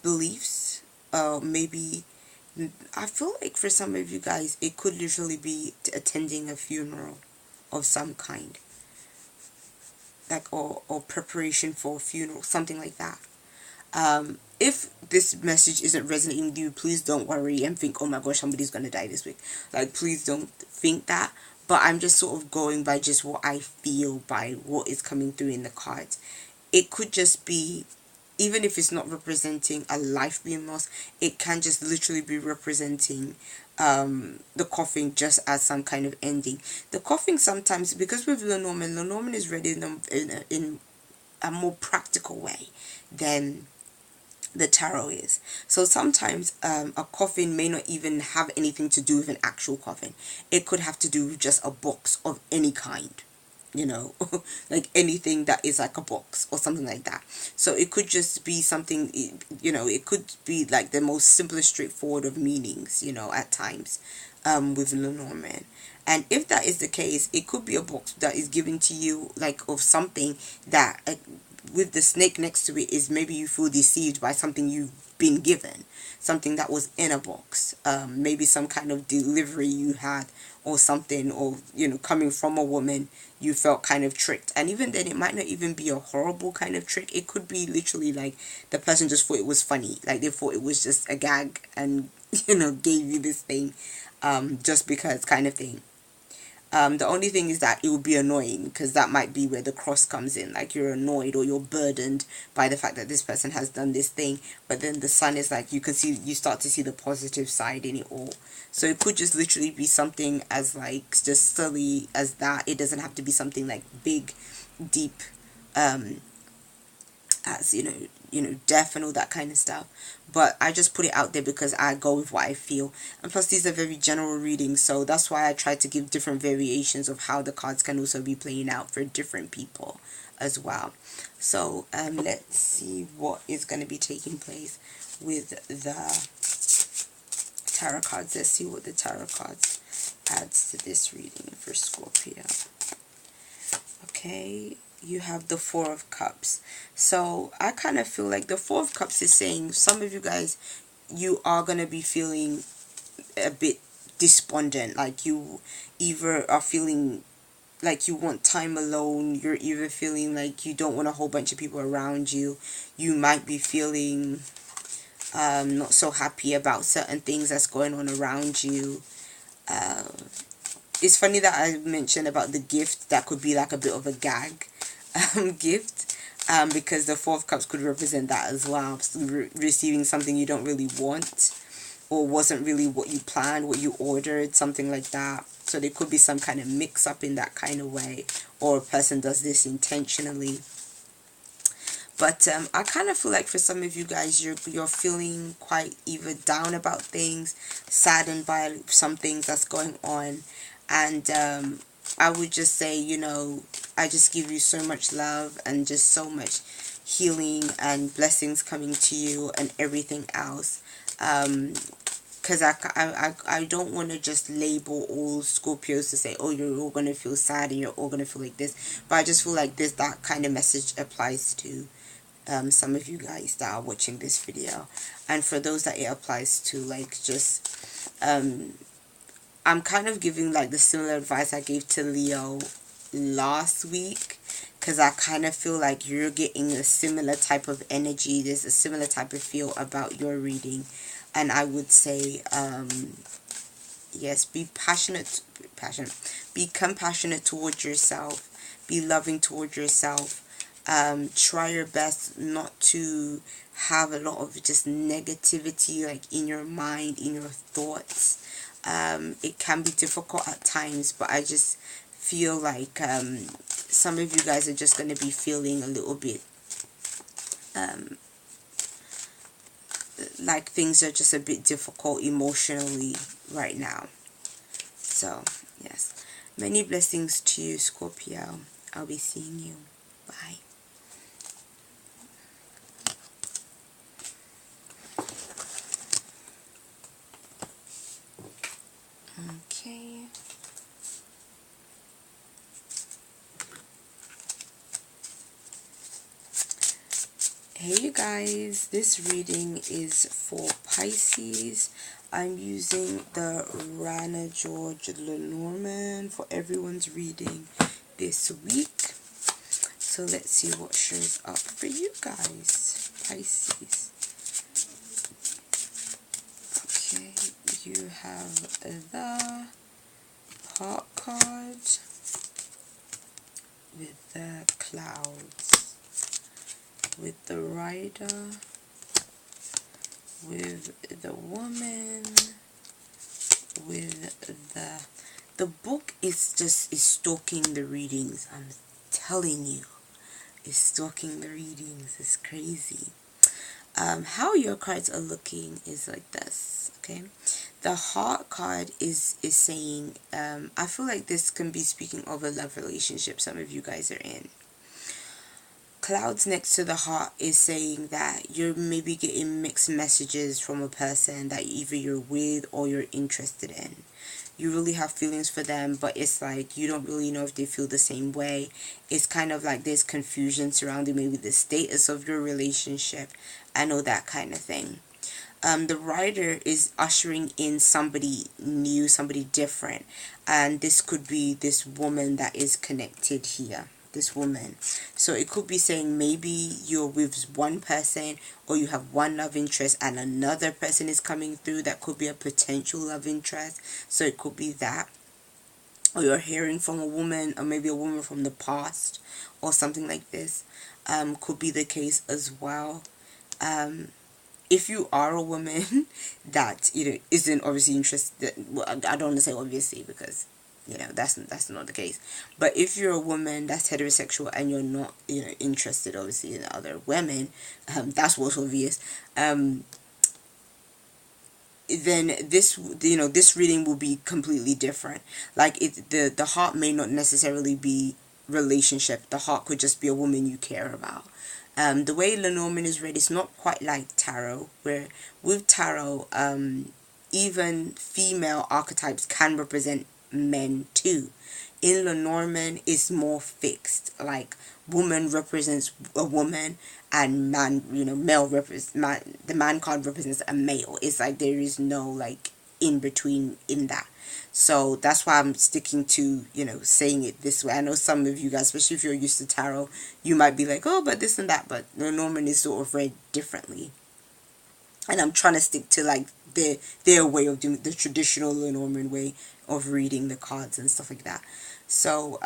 beliefs. Maybe, I feel like for some of you guys, it could literally be attending a funeral of some kind, like, or preparation for a funeral, something like that. If this message isn't resonating with you, please don't worry and think, oh my gosh, somebody's gonna die this week. Like, please don't think that. But I'm just sort of going by just what I feel, by what is coming through in the cards. It could just be, even if it's not representing a life being lost, it can just literally be representing the coffin just as some kind of ending. The coffin sometimes, because with Lenormand is read in a more practical way than the tarot is. So sometimes a coffin may not even have anything to do with an actual coffin. It could have to do with just a box of any kind, you know, like anything that is like a box or something like that. So it could just be something, you know, it could be like the most simplest, straightforward of meanings, you know, at times with Lenormand. And if that is the case, it could be a box that is given to you, like, of something that with the snake next to it is maybe you feel deceived by something you've been given, something that was in a box, maybe some kind of delivery you had or something, or, you know, coming from a woman, you felt kind of tricked. And even then, it might not even be a horrible kind of trick. It could be literally like the person just thought it was funny, like they thought it was just a gag and, you know, gave you this thing just because, kind of thing. The only thing is that it would be annoying, because that might be where the cross comes in. Like, you're annoyed or you're burdened by the fact that this person has done this thing, but then the sun is like, you start to see the positive side in it all. So it could just literally be something as like just silly as that. It doesn't have to be something like big, deep, as death and all that kind of stuff. But I just put it out there because I go with what I feel, and plus these are very general readings, so that's why I try to give different variations of how the cards can also be playing out for different people as well. So let's see what is going to be taking place with the tarot cards. Let's see what the tarot cards adds to this reading for Scorpio. Okay, you have the Four of Cups. So I kind of feel like the Four of Cups is saying some of you guys, you are going to be feeling a bit despondent. Like, you either are feeling like you want time alone. You're either feeling like you don't want a whole bunch of people around you. You might be feeling not so happy about certain things that's going on around you. It's funny that I mentioned about the gift. That could be like a bit of a gag gift, because the Four of Cups could represent that as well. Receiving something you don't really want, or wasn't really what you planned, what you ordered, something like that. So there could be some kind of mix up in that kind of way, or a person does this intentionally. But I kind of feel like for some of you guys, you're feeling quite either down about things, saddened by some things that's going on. And I would just say, you know, I just give you so much love and just so much healing and blessings coming to you and everything else. Because I don't want to just label all Scorpios to say, oh, you're all going to feel sad and you're all going to feel like this. But I just feel like that kind of message applies to some of you guys that are watching this video. And for those that it applies to, like, just I'm kind of giving like the similar advice I gave to Leo last week, because I kind of feel like you're getting a similar type of energy. There's a similar type of feel about your reading. And I would say, yes, be be compassionate towards yourself, be loving towards yourself. Try your best not to have a lot of just negativity, like, in your mind, in your thoughts. It can be difficult at times, but I just feel like some of you guys are just going to be feeling a little bit like things are just a bit difficult emotionally right now. So yes, many blessings to you, Scorpio. I'll be seeing you. Bye. Okay. Hey you guys, this reading is for Pisces. I'm using the Rana George Lenormand for everyone's reading this week. So let's see what shows up for you guys, Pisces. Okay, you have the Heart card with the Clouds, with the Rider, with the Woman, with the book is stalking the readings. I'm telling you, it's stalking the readings. It's crazy. How your cards are looking is like this. Okay, the Heart card is saying, I feel like this can be speaking of a love relationship some of you guys are in. Clouds next to the Heart is saying that you're maybe getting mixed messages from a person that either you're with or you're interested in. You really have feelings for them, but it's like you don't really know if they feel the same way. It's kind of like there's confusion surrounding maybe the status of your relationship and all that kind of thing. The Rider is ushering in somebody new, somebody different, and this could be this woman that is connected here. This woman. So it could be saying maybe you're with one person or you have one love interest and another person is coming through that could be a potential love interest. So it could be that. Or you're hearing from a woman, or maybe a woman from the past or something like this. Could be the case as well. If you are a woman that, you know, isn't obviously interested, well, I don't want to say obviously because, you know, that's not the case. But if you're a woman that's heterosexual and you're not, you know, interested obviously in other women, that's what's obvious. Then this, you know, this reading will be completely different. Like the Heart may not necessarily be relationship. The Heart could just be a woman you care about. The way Lenormand is read, it's not quite like tarot, where with tarot, even female archetypes can represent men too. In Lenormand, it's more fixed, like woman represents a woman and man, you know, male represents, the man card represents a male. It's like there is no like in between in that. So that's why I'm sticking to, you know, saying it this way. I know some of you guys, especially if you're used to tarot, you might be like, oh, but this and that, but Lenormand is sort of read differently. And I'm trying to stick to like their way of doing the traditional Lenormand way of reading the cards and stuff like that. So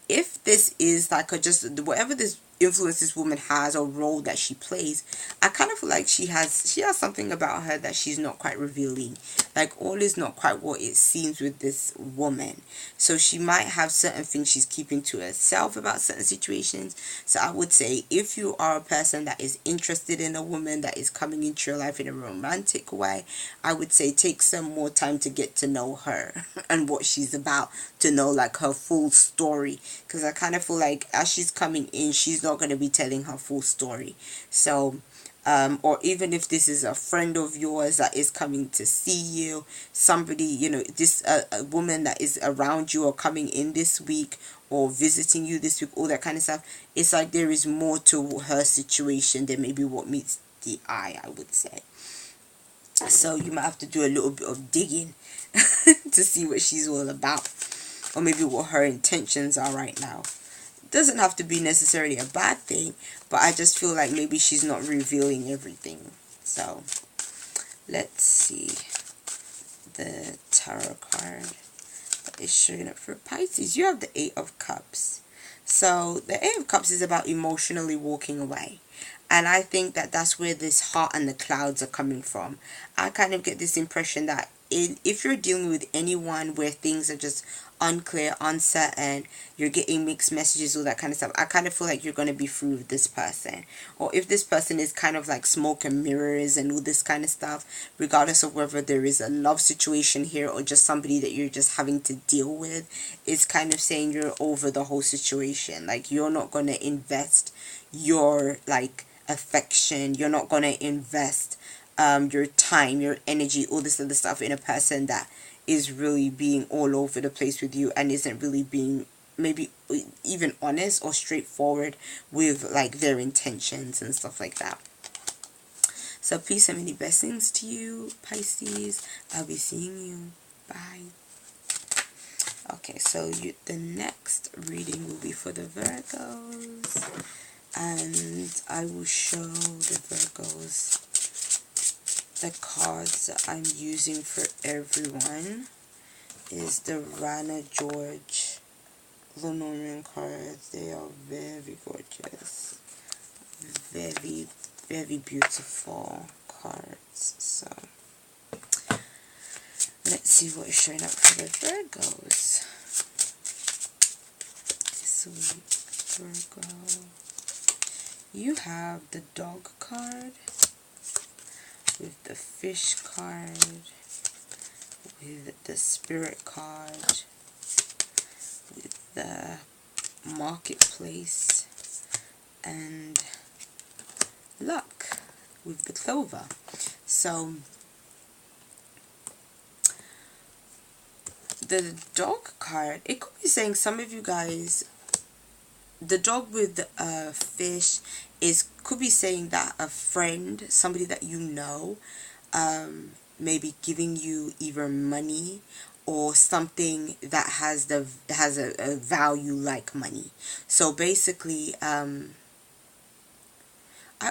if this is like a just whatever this influence this woman has or role that she plays, I kind of feel like she has something about her that she's not quite revealing. Like all is not quite what it seems with this woman. So she might have certain things she's keeping to herself about certain situations. So I would say if you are a person that is interested in a woman that is coming into your life in a romantic way, I would say take some more time to get to know her and what she's about, to know like her full story, because I kind of feel like as she's coming in, she's not going to be telling her full story. So or even if this is a friend of yours that is coming to see you, somebody, you know, this a woman that is around you or coming in this week or visiting you this week, all that kind of stuff, it's like there is more to her situation than maybe what meets the eye, I would say. So you might have to do a little bit of digging to see what she's all about, or maybe what her intentions are right now. Doesn't have to be necessarily a bad thing, but I just feel like maybe she's not revealing everything. So let's see the tarot card that is showing up for Pisces. You have the 8 of Cups. So the 8 of Cups is about emotionally walking away. And I think that that's where this Heart and the Clouds are coming from. I kind of get this impression that if you're dealing with anyone where things are just unclear, uncertain, you're getting mixed messages, all that kind of stuff, I kind of feel like you're going to be through with this person. Or if this person is kind of like smoke and mirrors and all this kind of stuff, regardless of whether there is a love situation here or just somebody that you're just having to deal with, it's kind of saying you're over the whole situation. Like, you're not going to invest your like affection, you're not going to invest your time, your energy, all this other stuff in a person that is really being all over the place with you and isn't really being maybe even honest or straightforward with like their intentions and stuff like that. So peace and many blessings to you, Pisces. I'll be seeing you. Bye. Okay, so the next reading will be for the Virgos, and I will show the Virgos the cards that I'm using for everyone. Is the Rana George Lenormand cards. They are very gorgeous, very, very beautiful cards. So let's see what is showing up for the Virgos. Sweet Virgo. You have the Dog card, with the Fish card, with the Spirit card, with the Marketplace, and Luck with the Clover. So the Dog card, it could be saying some of you guys, the dog with the fish could be saying that a friend, somebody that you know, maybe giving you either money or something that has a value like money. So basically, I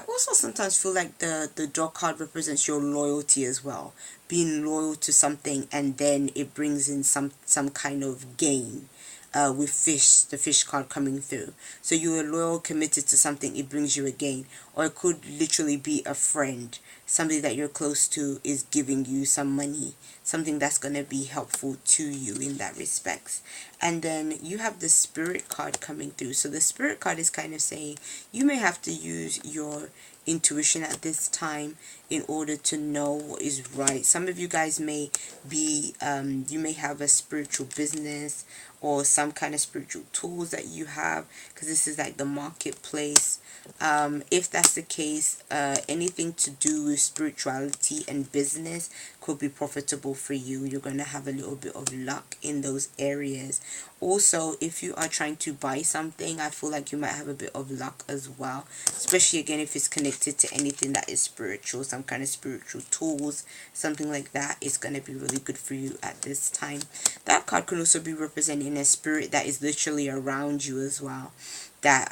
also sometimes feel like the dog card represents your loyalty as well, being loyal to something, and then it brings in some kind of gain. With the fish card coming through. So you are loyal, committed to something, it brings you a gain. Or it could literally be a friend, somebody that you're close to is giving you some money, something that's going to be helpful to you in that respects. And then you have the Spirit card coming through. So the Spirit card is kind of saying you may have to use your intuition at this time in order to know what is right. Some of you guys may be you may have a spiritual business or some kind of spiritual tools that you have, because this is like the Marketplace. If that's the case, anything to do with spirituality and business could be profitable for you. You're going to have a little bit of luck in those areas. Also, if you are trying to buy something, I feel like you might have a bit of luck as well, especially again if it's connected to anything that is spiritual, some kind of spiritual tools, something like that is going to be really good for you at this time. That card can also be representing a spirit that is literally around you as well, that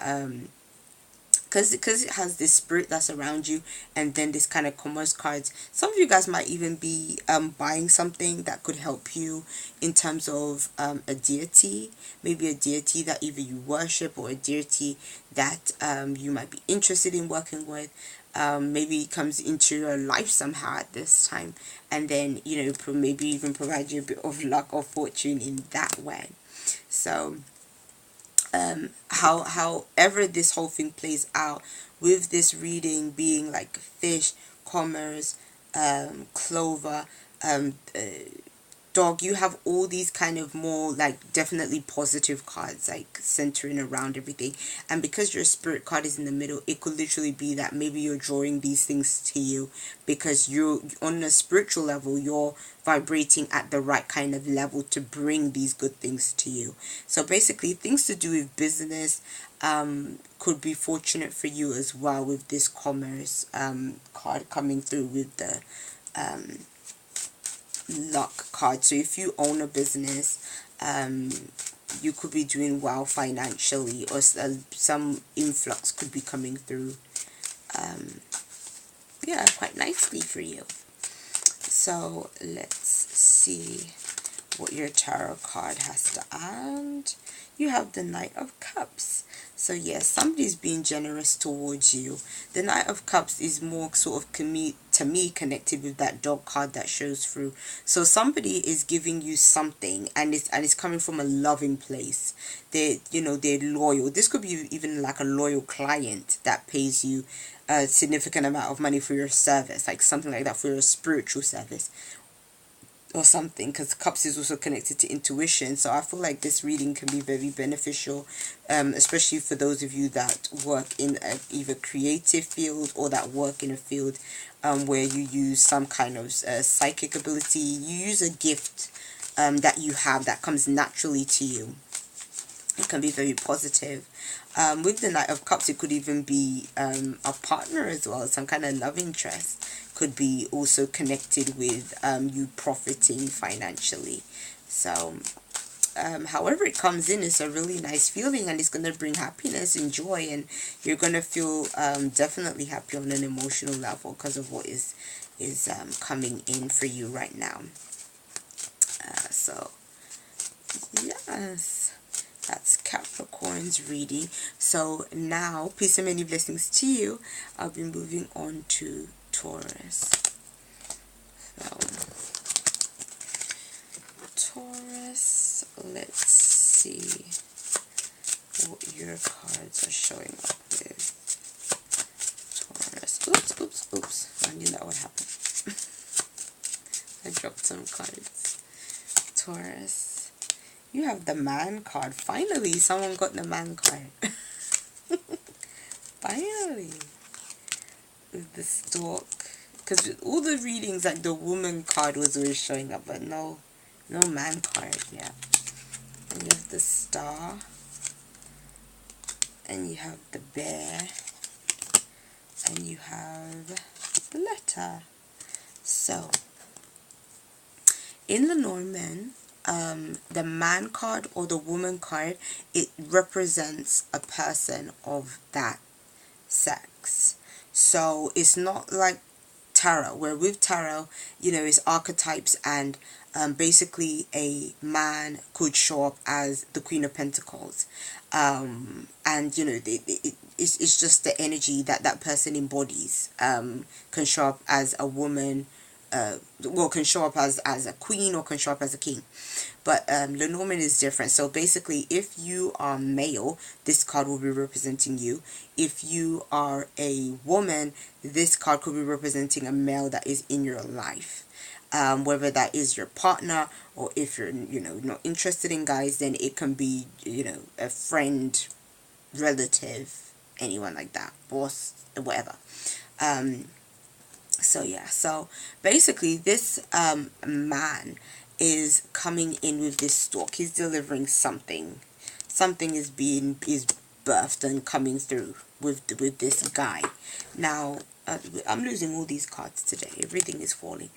because it has this spirit that's around you, and then this kind of commerce cards. Some of you guys might even be buying something that could help you in terms of a deity, maybe a deity that either you worship or a deity that you might be interested in working with. Maybe it comes into your life somehow at this time, and then, you know, maybe even provide you a bit of luck or fortune in that way. So however this whole thing plays out, with this reading being like fish, commerce, clover, dog, you have all these kind of more like definitely positive cards, like centering around everything. And because your Spirit card is in the middle, it could literally be that maybe you're drawing these things to you because you're on a spiritual level, you're vibrating at the right kind of level to bring these good things to you. So basically, things to do with business could be fortunate for you as well, with this commerce card coming through with the luck card. So if you own a business, you could be doing well financially, or some influx could be coming through yeah, quite nicely for you. So let's see what your tarot card has to add. you have the Knight of Cups. So yes, somebody's being generous towards you. The Knight of Cups is more sort of to me connected with that dog card that shows through. So somebody is giving you something, and it's coming from a loving place. They're loyal. This could be even like a loyal client that pays you a significant amount of money for your service, like something like that, for your spiritual service or something, because cups is also connected to intuition. So I feel like this reading can be very beneficial, especially for those of you that work in either creative field or that work in a field where you use some kind of psychic ability. You use a gift that you have that comes naturally to you. It can be very positive. With the Knight of Cups, it could even be a partner as well, some kind of love interest. Could be also connected with you profiting financially. So however it comes in, is a really nice feeling, and it's going to bring happiness and joy, and you're going to feel definitely happy on an emotional level because of what is coming in for you right now. So yes, that's Capricorn's reading. So now, peace and many blessings to you. I'll be moving on to Taurus. So Taurus, let's see what your cards are showing up with. Taurus. Oops. I knew that would happen. I dropped some cards. Taurus, you have the Man card. Finally, someone got the Man card. Finally. With the Stork. Because all the readings, like the Woman card was always showing up, but no Man card. Yeah. And you have the Star. And you have the Bear. And you have the Letter. So, in the Norman, the Man card or the Woman card, it represents a person of that sex. So it's not like tarot, where with tarot, it's archetypes, and basically a man could show up as the Queen of Pentacles, and it's just the energy that person embodies. Can show up as a woman, can show up as a queen, or can show up as a king. But Lenormand is different. So basically, if you are male, this card will be representing you. If you are a woman, this card could be representing a male that is in your life. Whether that is your partner, or if you're not interested in guys, then it can be a friend, relative, anyone like that, boss, whatever. So yeah, so basically this man is coming in with this Stork. He's delivering something. Something is birthed and coming through with this guy. Now, I'm losing all these cards today. Everything is falling.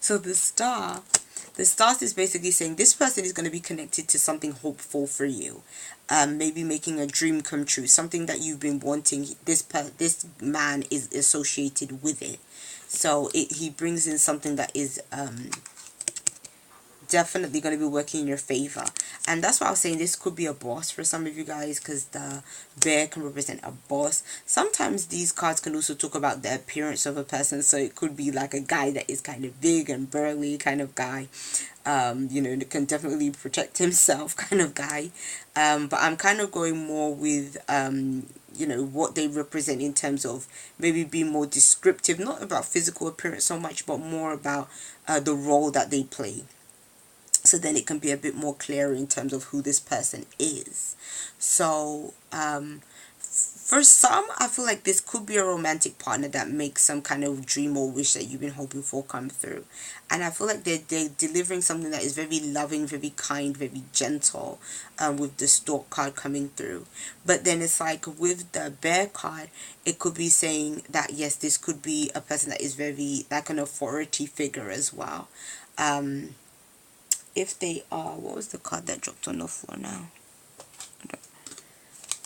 So the Star is basically saying this person is going to be connected to something hopeful for you. Maybe making a dream come true. Something that you've been wanting. This man is associated with it. So he brings in something that is definitely going to be working in your favor. And that's why I was saying this could be a boss for some of you guys, because the Bear can represent a boss. Sometimes these cards can also talk about the appearance of a person. So it could be like a guy that is kind of big and burly kind of guy. Can definitely protect himself kind of guy. But I'm kind of going more with what they represent in terms of maybe being more descriptive, not about physical appearance so much, but more about the role that they play. So then it can be a bit more clear in terms of who this person is. So for some, I feel like this could be a romantic partner that makes some kind of dream or wish that you've been hoping for come through. And I feel like they're delivering something that is very loving, very kind, very gentle, with the Stork card coming through. But then it's like with the Bear card, it could be saying that, yes, this could be a person that is very like an authority figure as well. If they are, what was the card that dropped on the floor now?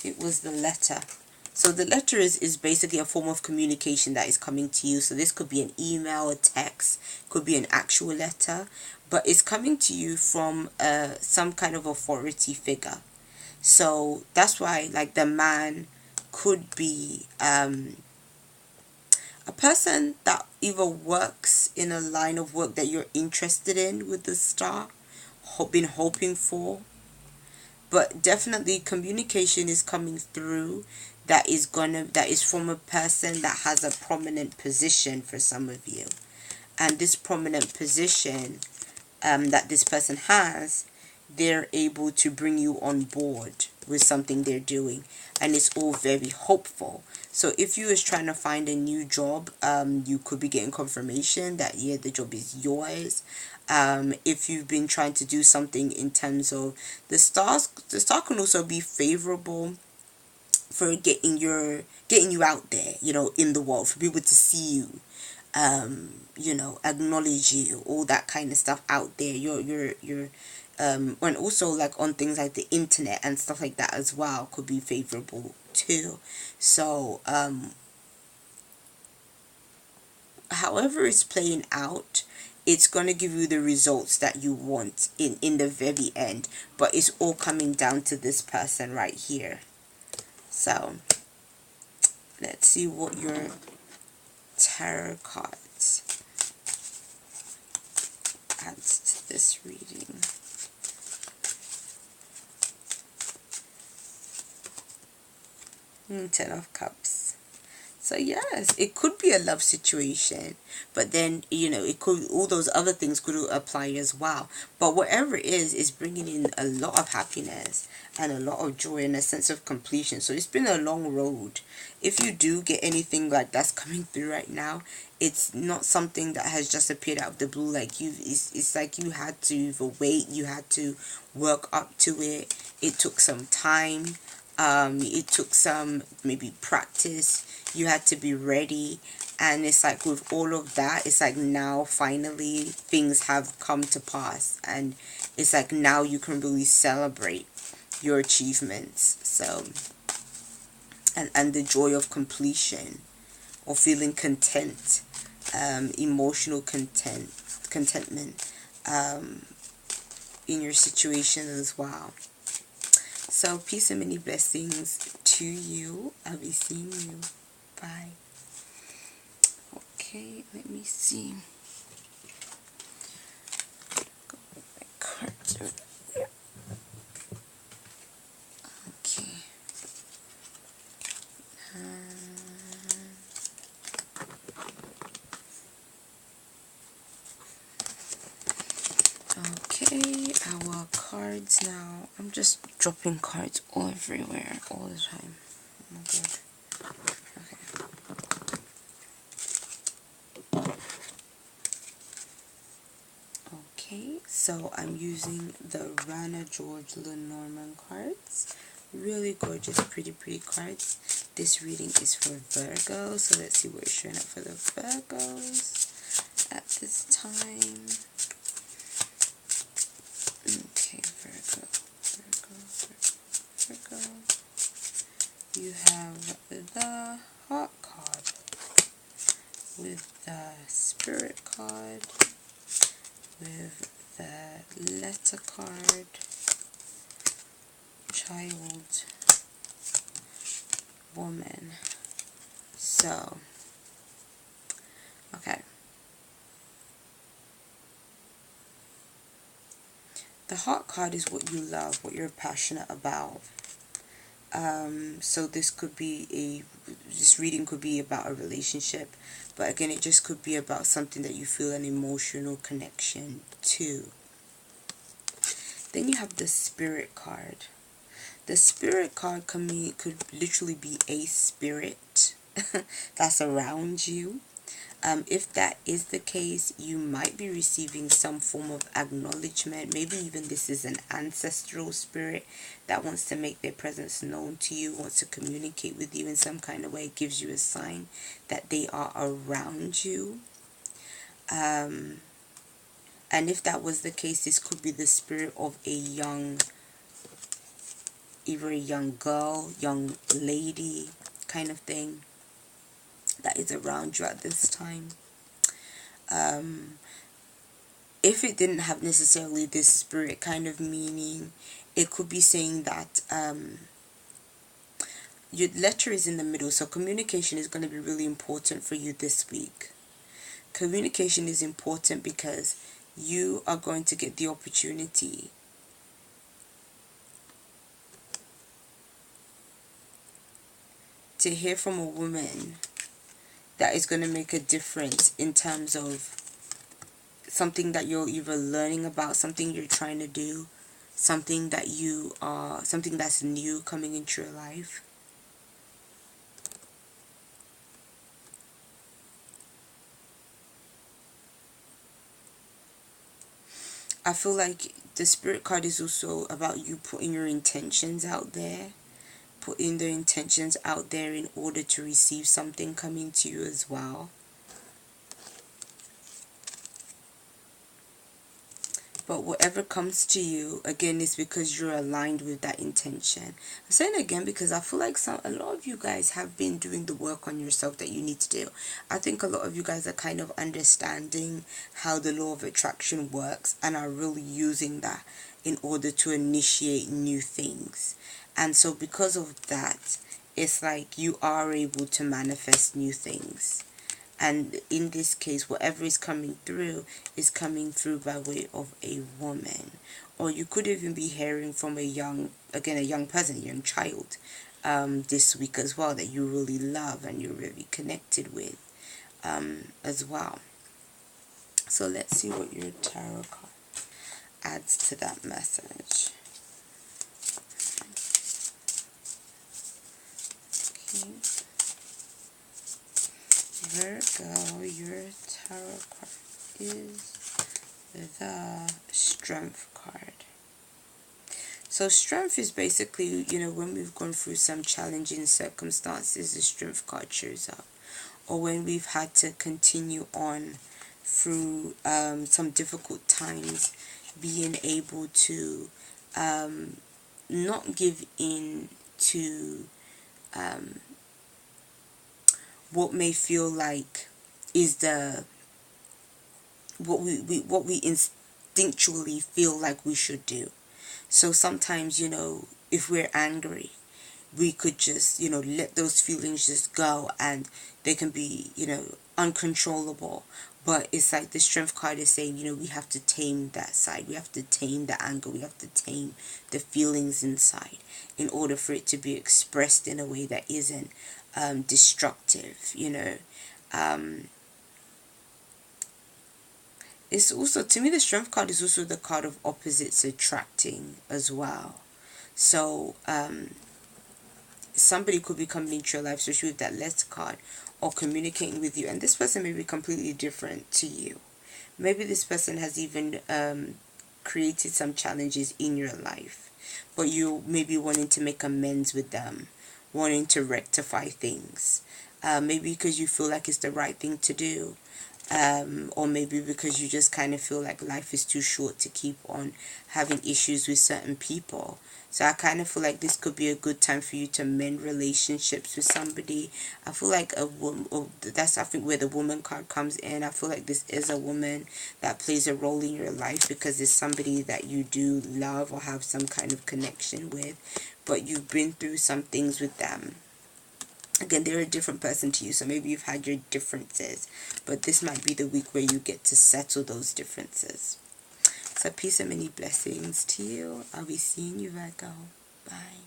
It was the Letter. So the Letter is basically a form of communication that is coming to you. So this could be an email, a text, could be an actual letter, but it's coming to you from some kind of authority figure. So that's why, like, the man could be a person that either works in a line of work that you're interested in with the star, been hoping for, but definitely communication is coming through that is from a person that has a prominent position for some of you. And this prominent position that this person has, they're able to bring you on board with something they're doing, and it's all very hopeful. So if you is trying to find a new job, you could be getting confirmation that, yeah, the job is yours. If you've been trying to do something in terms of the stars, the star can also be favorable for getting you out there, in the world, for people to see you, acknowledge you, all that kind of stuff out there. You're and also, like, on things like the internet and stuff like that as well, could be favorable too. So however it's playing out, it's going to give you the results that you want in the very end, but it's all coming down to this person right here. So let's see what your tarot cards adds to this reading. Ten of Cups. So yes, it could be a love situation, but then, it could, all those other things could apply as well. But whatever it is bringing in a lot of happiness and a lot of joy and a sense of completion. So it's been a long road. If you do get anything like that's coming through right now, it's not something that has just appeared out of the blue. Like, it's like you had to wait, you had to work up to it. It took some time. It took some, maybe, practice. You had to be ready, and it's like, with all of that, it's like now finally things have come to pass, and it's like now you can really celebrate your achievements. So and the joy of completion, or feeling content, emotional contentment in your situation as well. So peace and many blessings to you. I'll be seeing you. Bye. Okay, let me see. Go with my cards over there. Okay. Okay, our cards now. I'm just dropping cards all everywhere, all the time. Oh my god. Okay, so I'm using the Rana George Lenormand cards. Really gorgeous, pretty cards. This reading is for Virgo, so let's see what is showing up for the Virgos at this time. Okay, Virgo. You have the Heart card with the Spirit card, with the Letter card, Child, Woman. So, okay. The Heart card is what you love, what you're passionate about. So this reading could be about a relationship, but again, it just could be about something that you feel an emotional connection to. Then you have the Spirit card. The Spirit card could literally be a spirit that's around you. If that is the case, you might be receiving some form of acknowledgement. Maybe even this is an ancestral spirit that wants to make their presence known to you, wants to communicate with you in some kind of way. It gives you a sign that they are around you. And if that was the case, this could be the spirit of either a young girl, young lady kind of thing that is around you at this time. If it didn't have necessarily this spirit kind of meaning, it could be saying that your letter is in the middle, so communication is going to be really important for you this week. Communication is important because you are going to get the opportunity to hear from a woman that is going to make a difference in terms of something that you're either learning about, something you're trying to do, something that's new coming into your life. I feel like the spirit card is also about you putting your intentions out there, putting the intentions out there in order to receive something coming to you as well. But whatever comes to you, again, is because you're aligned with that intention. I'm saying again because I feel like a lot of you guys have been doing the work on yourself that you need to do. I think a lot of you guys are kind of understanding how the law of attraction works and are really using that in order to initiate new things. And so because of that, it's like you are able to manifest new things. And in this case, whatever is coming through is coming through by way of a woman. Or you could even be hearing from a young person, a young child, this week as well, that you really love and you're really connected with as well. So let's see what your tarot card adds to that message. Okay. Virgo, your tarot card is the Strength card. So Strength is basically, when we've gone through some challenging circumstances, the Strength card shows up. Or when we've had to continue on through some difficult times, being able to not give in to what may feel like is what we instinctually feel like we should do. So sometimes, if we're angry, we could just, let those feelings just go, and they can be, uncontrollable. But it's like the Strength card is saying, we have to tame that side. We have to tame the anger. We have to tame the feelings inside in order for it to be expressed in a way that isn't destructive, It's also, to me, the Strength card is also the card of opposites attracting as well. So, somebody could be coming into your life, especially with that Letter card, or communicating with you, and this person may be completely different to you. Maybe this person has even created some challenges in your life, but you may be wanting to make amends with them, wanting to rectify things. Maybe because you feel like it's the right thing to do. Or maybe because you just kind of feel like life is too short to keep on having issues with certain people. So I kind of feel like this could be a good time for you to mend relationships with somebody. I feel like that's, I think, where the woman card comes in. I feel like this is a woman that plays a role in your life because it's somebody that you do love or have some kind of connection with, but you've been through some things with them. Again, they're a different person to you, so maybe you've had your differences, but this might be the week where you get to settle those differences. So peace and many blessings to you. I'll be seeing you, Virgo. Bye.